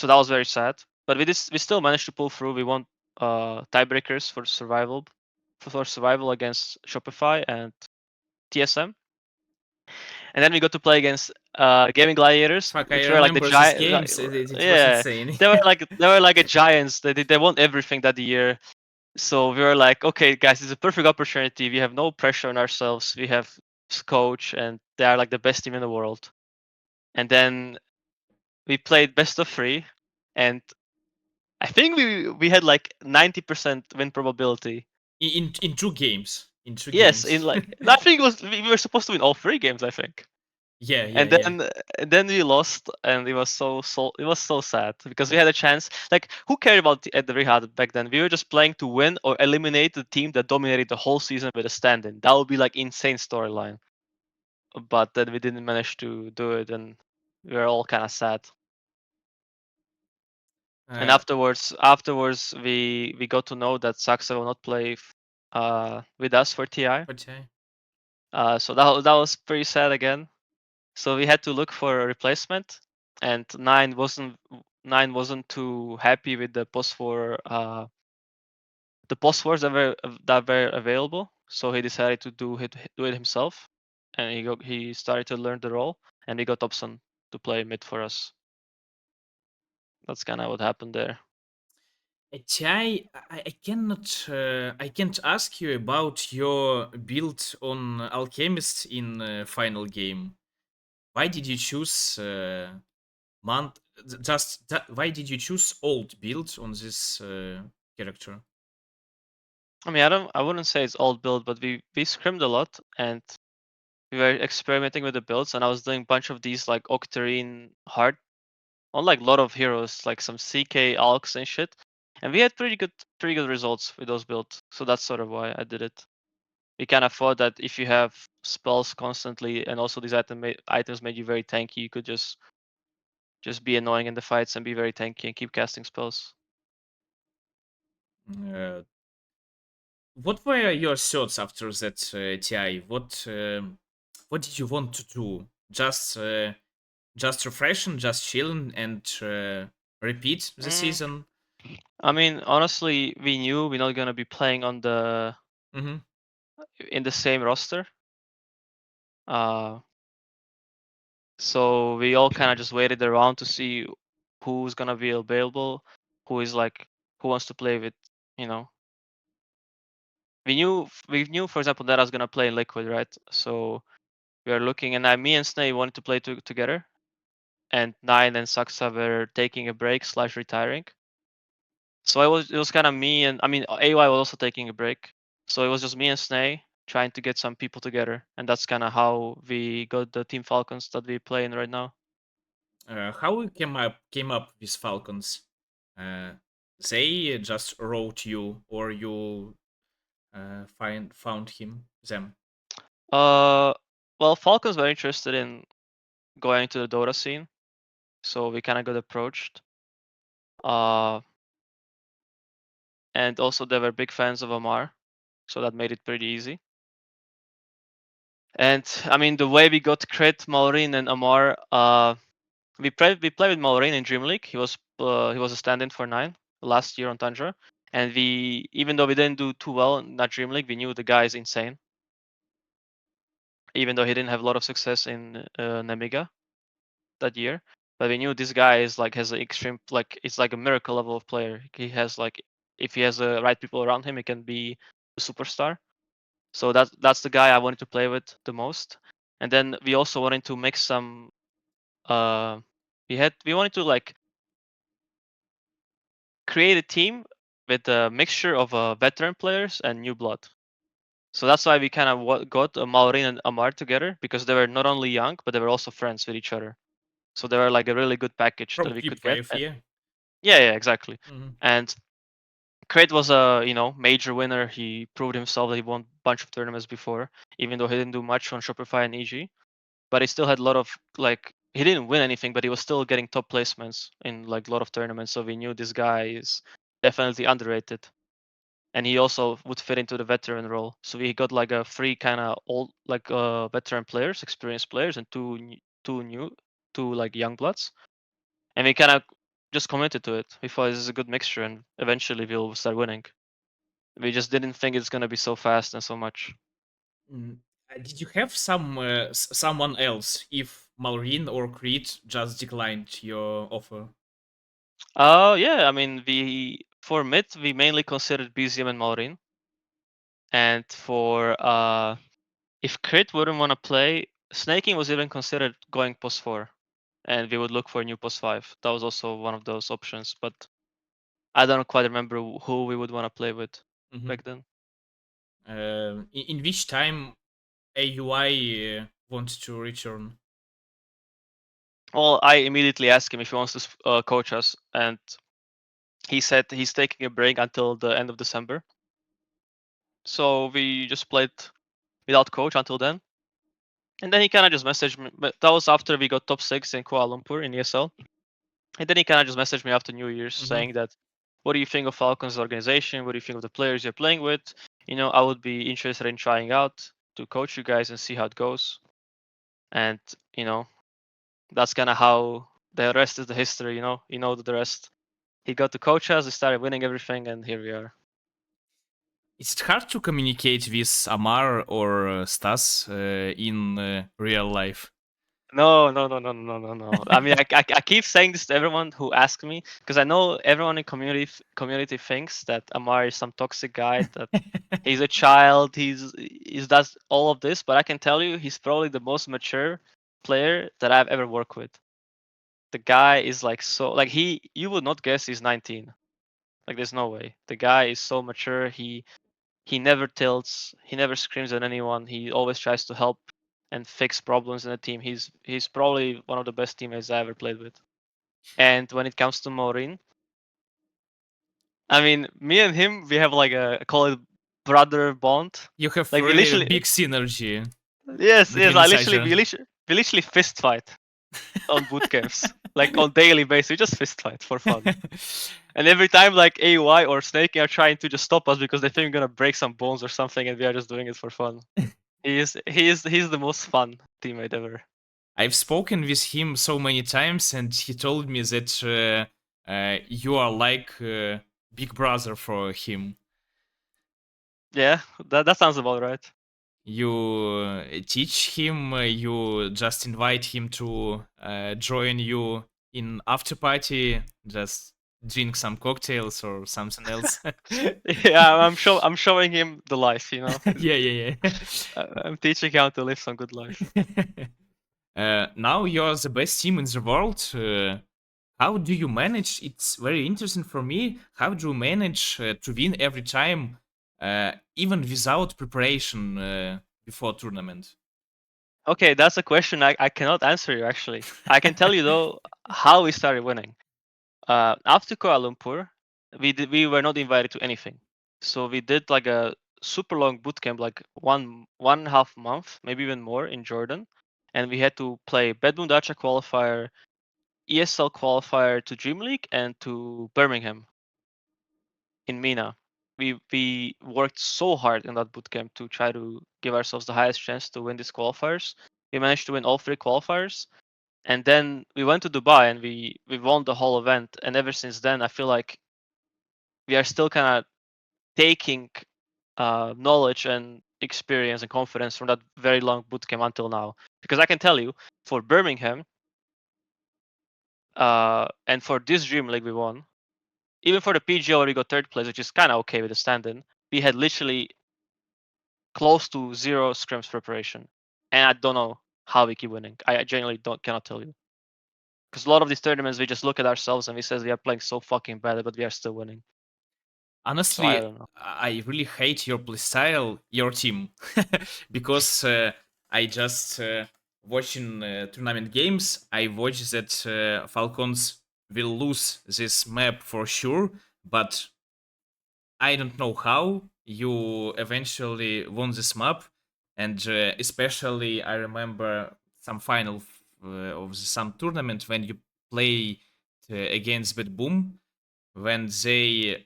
that was very sad. But we still managed to pull through. We won tiebreakers for survival against Shopify and TSM. And then we got to play against Gaming Gladiators, Fuck, I which were like the remember these giant. games. It was Yeah, insane. they were like a giants. They won everything that year. So we were like, okay, guys, it's a perfect opportunity. We have no pressure on ourselves. We have coach, and they are like the best team in the world. And then we played best of 3, and I think we had like 90% win probability. In 2 games. In two Yes, in games. like I think it was we were supposed to win all 3 games. I think. Yeah, yeah, And yeah. then we lost, and it was it was so sad because we had a chance. Like, who cared about at the Ryiadh back then? We were just playing to win or eliminate the team that dominated the whole season with a stand-in. That would be like insane storyline. But then we didn't manage to do it, and we were all kind of sad. And Uh, afterwards, we got to know that Saksa will not play with us for TI. but yeah. So that was pretty sad again. So we had to look for a replacement, and Nine wasn't too happy with the post for the post wars that were available. So he decided to do it himself, and he started to learn the role, and we got Dobson to play mid for us. That's kind of what happened there. Chai, I can't ask you about your build on Alchemist in final game. Why did you choose month? Why did you choose old build on this character? I mean, I wouldn't say it's old build, but we scrimmed a lot, and we were experimenting with the builds, and I was doing a bunch of these like Octarine hard on like a lot of heroes, like some CK alks and shit. And we had pretty good results with those builds. So that's sort of why I did it. We kind of thought that if you have spells constantly and also these items made you very tanky, you could just be annoying in the fights and be very tanky and keep casting spells. Uh, what were your thoughts after that TI? What did you want to do? Just refreshing, just chilling, and repeat the Mm, season. I mean, honestly, we knew we're not gonna be playing on Mm-hmm. in the same roster. Uh, so we all kind of just waited around to see who's gonna be available, who is like who wants to play with, you know. We knew, for example, that I was gonna play in Liquid, right? So we are looking, and me and Snay wanted to play together, and Nine and Saksa were taking a break / retiring. So it was kind of me, and I mean AY was also taking a break. So it was just me and Snay trying to get some people together, and that's kind of how we got the Team Falcons that we play in right now. How you came up with Falcons? Uh, they just wrote you, or you found them. Uh, well, Falcons were interested in going to the Dota scene, so we kind of got approached. Uh, and also they were big fans of Amar, so that made it pretty easy. And I mean, the way we got Crit, Maureen, and Amar, we played with Maureen in Dream League. He was a stand-in for Nine last year on Tundra, and even though we didn't do too well in that Dream League, we knew the guy is insane. Even though he didn't have a lot of success in Nemiga that year, but we knew this guy is like has an extreme, like it's like a miracle level of player. He has like, if he has the right people around him, he can be a superstar. So that's the guy I wanted to play with the most. And then we also wanted to make some. Uh, we wanted to like create a team with a mixture of veteran players and new blood. So that's why we kind of got Maureen and Amar together, because they were not only young but they were also friends with each other. So they were like a really good package From that we Keep could get. 5, yeah. Yeah, exactly. Mm-hmm. And Crate was a major winner. He proved himself that he won a bunch of tournaments before, even though he didn't do much on Shopify and EG. but he still had a lot of like he didn't win anything, but he was still getting top placements in like a lot of tournaments. So we knew this guy is definitely underrated, and he also would fit into the veteran role. So we got like a three kind of old like veteran players, experienced players, and two like young bloods, and we kind of just committed to it. We thought this is a good mixture, and eventually we'll start winning. We just didn't think it's gonna be so fast and so much. Mm. Did you have someone else if Malrin or Creed just declined your offer? Yeah, I mean we for mid we mainly considered BZM and Maureen, and for if Crit wouldn't want to play, Snaking was even considered going post 4, and we would look for a new post 5. That was also one of those options, but I don't quite remember who we would want to play with Mhm. back then. In which time AUI wants to return? Well, I immediately asked him if he wants to coach us, and he said he's taking a break until the end of December. So we just played without coach until then. And then he kind of just messaged me. But that was after we got top 6 in Kuala Lumpur in ESL. And then he kind of just messaged me after New Year's Mhm. saying that, what do you think of Falcons organization? What do you think of the players you're playing with? I would be interested in trying out to coach you guys and see how it goes. And, you know, that's kind of how the rest is the history, the rest. He got to coach us, he started winning everything, and here we are. It's hard to communicate with Amar or Stas in real life. No, no, no, no, no, no, no. I mean, I keep saying this to everyone who asks me because I know everyone in community thinks that Amar is some toxic guy, that he's a child, he's does all of this, but I can tell you he's probably the most mature player that I've ever worked with. The guy is like so like you would not guess he's 19. Like there's no way. The guy is so mature. He never tilts. He never screams at anyone. He always tries to help and fix problems in the team. He's probably one of the best teammates I ever played with. And when it comes to Maureen, I mean, me and him, we have like a call it brother bond. You have Like we really literally, big synergy yes, between I each literally, other. we literally fist fight on boot camps, like on daily basis. We just fist fight for fun. And every time like AUI or Snake are trying to just stop us because they think we're gonna break some bones or something, and we are just doing it for fun. He's the most fun teammate ever. I've spoken with him so many times, and he told me that you are like big brother for him. Yeah, that sounds about right. You teach him, you just invite him to join you in after party, just drink some cocktails or something else. Yeah, I'm showing him the life. Yeah, yeah, yeah. I'm teaching him how to live some good life. Now you're the best team in the world. How do you manage? It's very interesting for me. How do you manage to win every time, even without preparation before tournament? Okay, that's a question I cannot answer you actually. I can tell you though how we started winning. After Kuala Lumpur, we were not invited to anything, so we did like a super long boot camp, like one and a half month, maybe even more in Jordan, and we had to play Bedboom Dacha qualifier, ESL qualifier to Dream League, and to Birmingham in Mina. We worked so hard in that bootcamp to try to give ourselves the highest chance to win these qualifiers. We managed to win all three qualifiers, and then we went to Dubai and we won the whole event. And ever since then, I feel like we are still kind of taking knowledge and experience and confidence from that very long bootcamp until now. Because I can tell you, for Birmingham and for this Dream League we won, even for the PGO where we got third place, which is kind of okay with the stand-in, we had literally close to zero scrims preparation, and I don't know how we keep winning. I genuinely don't cannot tell you, because a lot of these tournaments we just look at ourselves and we says we are playing so fucking bad, but we are still winning. So I Honestly, don't know. I really hate your playstyle, your team, because I just watching tournament games. I watch that Falcons will lose this map for sure, but I don't know how you eventually won this map, and especially I remember some final of some tournament when you play against Bad Boom, when they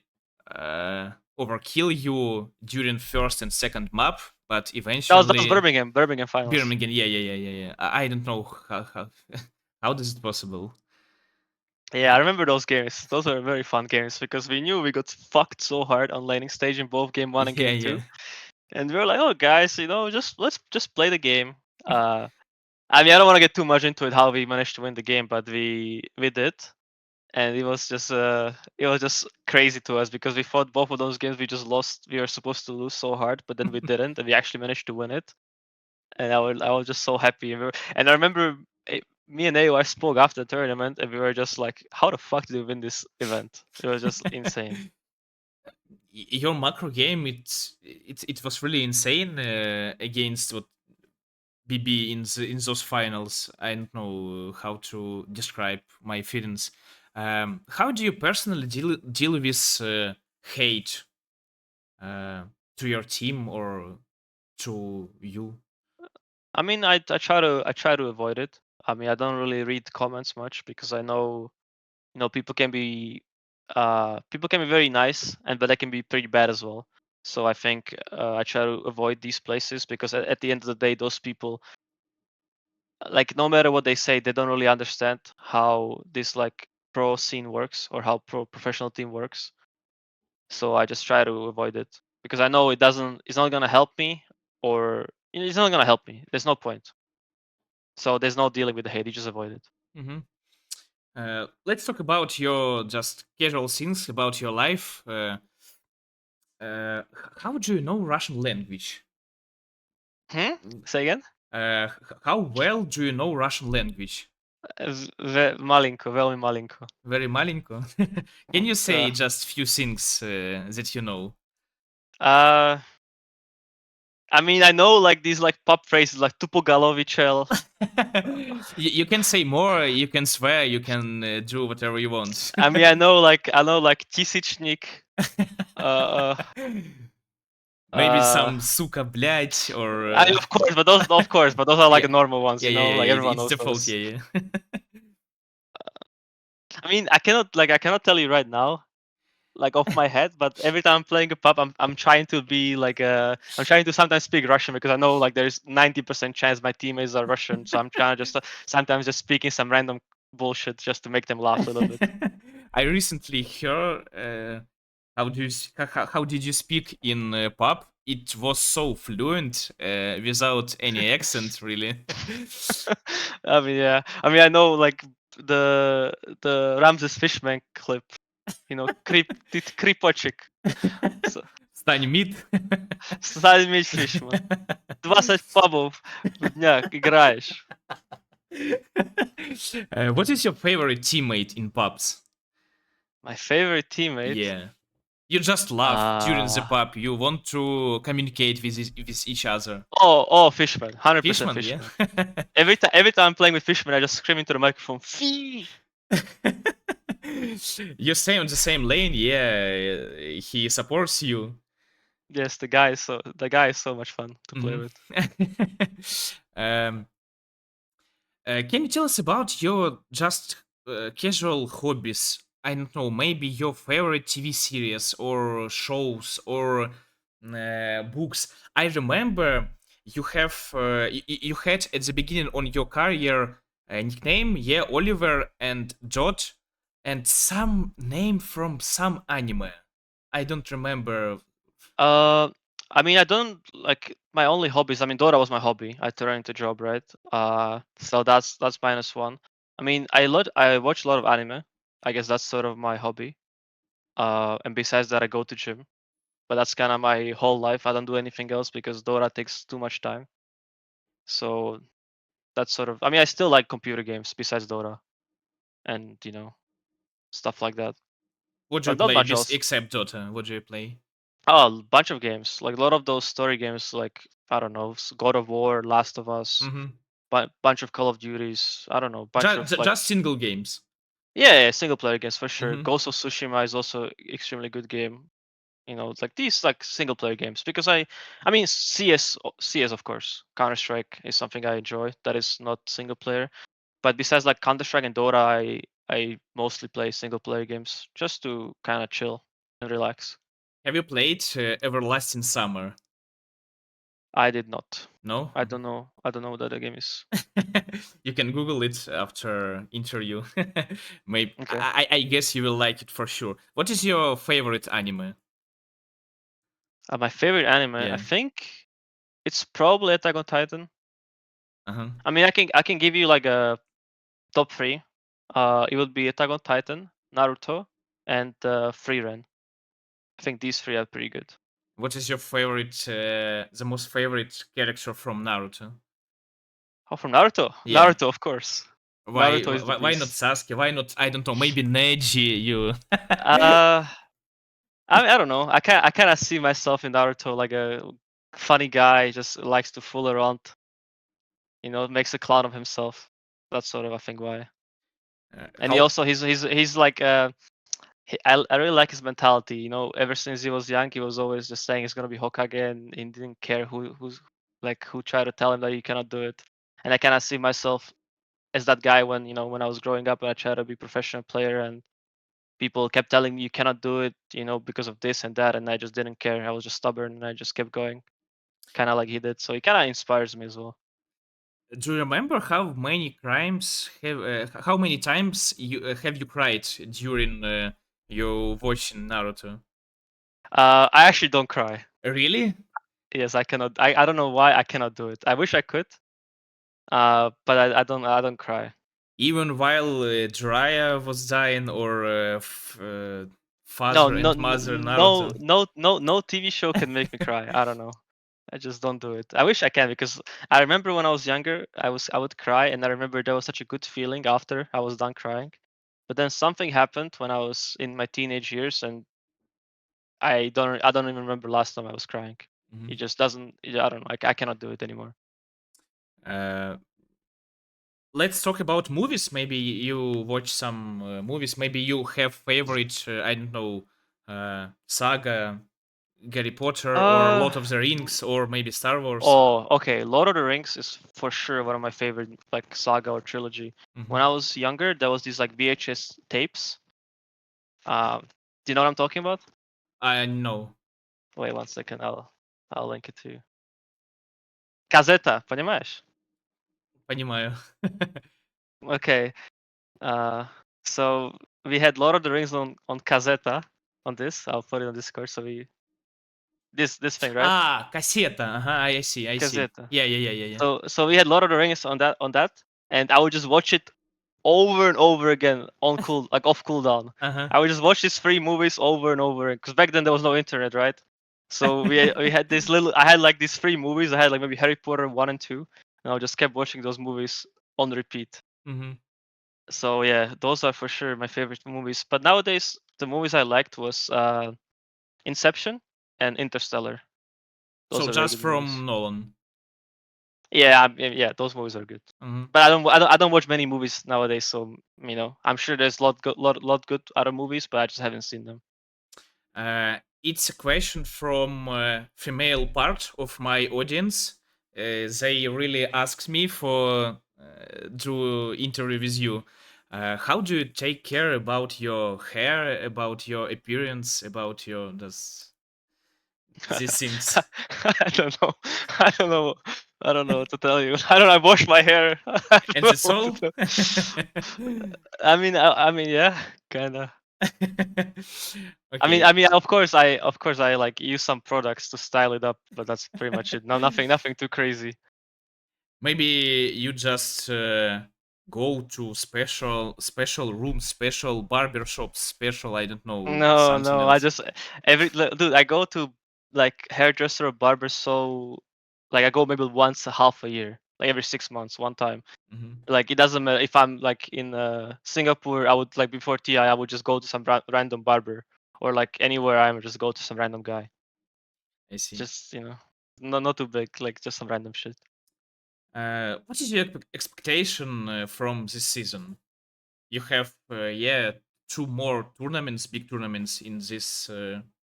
overkill you during first and second map, but That was eventually Birmingham finals. Birmingham. Yeah. I don't know how how is it possible. Yeah, I remember those games. Those were very fun games because we knew we got fucked so hard on laning stage in both game one and Yeah, game yeah. two, and we were like, "Oh, guys, just let's just play the game." I mean, I don't want to get too much into it how we managed to win the game, but we did, and it was just crazy to us because we thought both of those games we just lost. We were supposed to lose so hard, but then we didn't, and we actually managed to win it. And I was just so happy. And I remember me and AOI spoke after the tournament, and we were just like, "How the fuck did we win this event?" It was just insane. Your macro game, it was really insane against what BB in those finals. I don't know how to describe my feelings. How do you personally deal with hate to your team or to you? I mean, I try to avoid it. I mean, I don't really read comments much because I know people can be very nice, and but they can be pretty bad as well. So I think I try to avoid these places because at the end of the day, those people, like, no matter what they say, they don't really understand how this like pro scene works or how professional team works. So I just try to avoid it because I know it's not gonna help me, or it's not gonna help me. There's no point. So there's no dealing with the hate. You just avoid it. Hmm. Let's talk about your just casual things about your life. How do you know Russian language? Hmm? Say again? How well do you know Russian language? Malinko, very malinko. Very маленько. Can you say Uh, just few things that you know? uh, I mean, I know like these like pop phrases like tupogalovichel. You can say more. You can swear. You can do whatever you want. I mean, I know like tisichnik. Uh, Maybe uh, some suka, блядь, or I mean, of course, but those are like yeah, the normal ones, like everyone It's knows default. those. Yeah. I mean, I cannot tell you right now, like off my head, but every time I'm playing a pub, I'm trying to be like I'm trying to sometimes speak Russian because I know like there's 90% chance my teammates are Russian, so I'm trying to just sometimes just speaking some random bullshit just to make them laugh a little bit. I recently heard how did you speak in pub? It was so fluent without any accent, really. I mean, yeah. I mean, I know like the Ramses Fishman clip, Kripochik. So, Стань мид. Сталь меч Фишман. 20 пабов в дня играешь. What is your favorite teammate in pubs? My favorite teammate. Yeah. You just laugh during the Uh, pub. You want to communicate with each other. Fishman. 100% Fishman, yeah. Fishman. Every time I'm playing with Fishman, I just scream into the microphone, Fish! You stay on the same lane, yeah. He supports you. Yes, the guy is so much fun to play with. um, can you tell us about your just casual hobbies? I don't know, maybe your favorite TV series or shows or books. I remember you had at the beginning on your career a nickname, yeah, Oliver and Dot, and some name from some anime. I don't remember. Uh, I mean, I don't like my only hobbies. I mean, Dota was my hobby. I turned into a job, right? So that's -1. I mean, I watch a lot of anime. I guess that's sort of my hobby. And besides that, I go to gym. But that's kind of my whole life. I don't do anything else because Dota takes too much time. So that's sort of. I mean, I still like computer games besides Dota, and stuff like that. What do you But not play much else. except Dota? What do you play? Oh, a bunch of games. Like a lot of those story games, like I don't know, God of War, Last of Us, Mm-hmm. bunch of Call of Duties. I don't know, bunch of like Just single games. yeah, single player games for sure. Mm-hmm. Ghost of Tsushima is also extremely good game. It's like these like single player games because I mean CS of course. Counter-Strike is something I enjoy that is not single player. But besides like Counter-Strike and Dota, I mostly play single player games just to kind of chill and relax. Have you played Everlasting Summer? I did not. No. I don't know. I don't know what that game is. You can Google it after interview. Maybe Okay. I guess you will like it for sure. What is your favorite anime? My favorite anime, I Yeah. think it's probably Attack on Titan. Uh-huh. I mean, I can give you like a top three. It would be Attack on Titan, Naruto, and Free Ren. I think these three are pretty good. What is your favorite, the most favorite character from Naruto? Oh, from Naruto, Yeah. Naruto, of course. Why? Naruto is the Why not beast. Sasuke? Why not? I don't know. Maybe Neji. You. Uh, I don't know. I kind of see myself in Naruto like a funny guy, just likes to fool around. Makes a clown of himself. That's sort of I think why. And he How? also he's like I really like his mentality. Ever since he was young, he was always just saying he's gonna be Hokage, and he didn't care who tried to tell him that he cannot do it. And I kind of see myself as that guy when I was growing up and I tried to be a professional player, and people kept telling me you cannot do it, because of this and that, and I just didn't care. I was just stubborn and I just kept going, kind of like he did. So he kind of inspires me as well. Do you remember how many times you have you cried during your watching Naruto? I actually don't cry. Really? Yes, I cannot. I don't know why I cannot do it. I wish I could. But I don't cry. Even while Jiraiya was dying, or No, father no, and mother no, Naruto? no, no, no TV show can make me cry. I don't know. I just don't do it. I wish I can because I remember when I was younger, I would cry, and I remember there was such a good feeling after I was done crying. But then something happened when I was in my teenage years, and I don't even remember last time I was crying. It Mhm. just doesn't. I don't know. I cannot do it anymore. Uh, let's talk about movies. Maybe you watch some movies. Maybe you have favorite. I don't know, saga, Harry Potter, or Uh, Lord of the Rings, or maybe Star Wars. Oh, okay. Lord of the Rings is for sure one of my favorite like saga or trilogy. When Mhm. I was younger, there was these like VHS tapes. Do you know what I'm talking about? I know. Wait 1 second. I'll link it to you. Казета, понимаешь? Понимаю. Okay. Uh, so we had Lord of the Rings on Казета on this. I'll put it on Discord. So this thing, right? Кассета. Ага, I see, I see. Казета. Yeah, yeah, yeah, yeah, yeah. So we had Lord of the Rings on that, and I would just watch it over and over again on off cooldown. Uh-huh. I would just watch these three movies over and over because back then there was no internet, right? So we had this little. I had like these three movies. I had like maybe Harry Potter 1 and 2, and I just kept watching those movies on repeat. Mhm. So yeah, those are for sure my favorite movies. But nowadays, the movies I liked was Inception and Interstellar. Those So are very just good movies. from Nolan. Yeah, yeah, those movies are good. Mhm. But I don't watch many movies nowadays, so I'm sure there's lot good other movies, but I just haven't seen them. It's a question from female part of my audience. They really asked me for do interview with you. How do you take care about your hair, about your appearance, about your these things? I don't know. I don't know. I don't know what to tell you. I don't. I wash my hair. I don't And know that's what to all. tell. I mean, yeah, kinda. I mean, Okay. I mean, of course, I like use some products to style it up, but that's pretty much it. No, nothing too crazy. Maybe you just go to special rooms, special barber shops, special, I don't know, No, something no, I else. just dude, I go to like hairdresser or barber, so like I go maybe once a half a year, like every 6 months, one time. Mhm. Like it doesn't matter if I'm like in Singapore, I would like before TI, I would just go to some random barber, or like anywhere I would just go to some random guy. I see. Just no, not too big, like just some random shit. What is your expectation from this season? You have, yeah, two more tournaments, big tournaments in this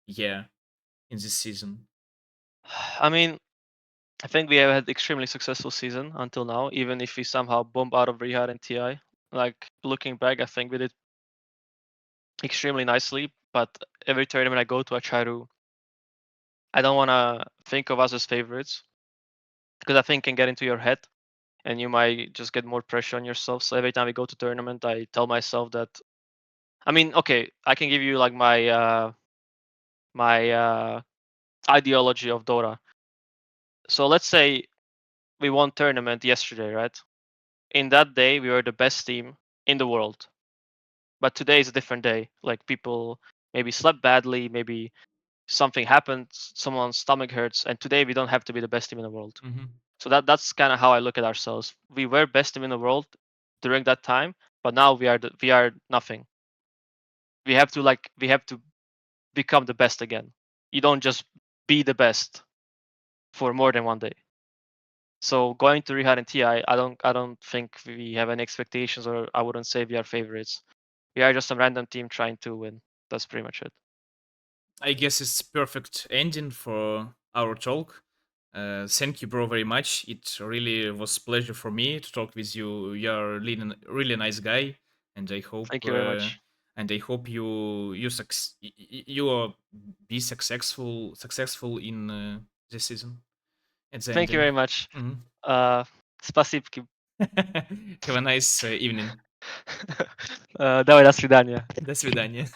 year. in this season? I mean, I think we have had extremely successful season until now, even if we somehow bomb out of Ryiadh and TI. Like looking back, I think we did extremely nicely. But every tournament I go to, I try to. I don't want to think of us as favorites because I think can get into your head and you might just get more pressure on yourself. So every time we go to tournament, I tell myself that. I mean, okay, I can give you like my ideology of Dota. So let's say we won tournament yesterday, right? In that day, we were the best team in the world. But today is a different day. Like people maybe slept badly, maybe something happened, someone's stomach hurts, and today we don't have to be the best team in the world. Mm-hmm. So that's kind of how I look at ourselves. We were best team in the world during that time, but now we are nothing. We have to become the best again. You don't just be the best for more than one day. So going to Rihad and TI, I don't think we have any expectations, or I wouldn't say we are favorites. We are just a random team trying to win. That's pretty much it. I guess it's perfect ending for our talk. Thank you, bro, very much. It really was pleasure for me to talk with you. You're really nice guy, and I hope Thank you very much. you are be successful in this season at the Thank you ending. very much. Mhm. Спасибо. Have a nice evening. Давай, до свидания. До свидания.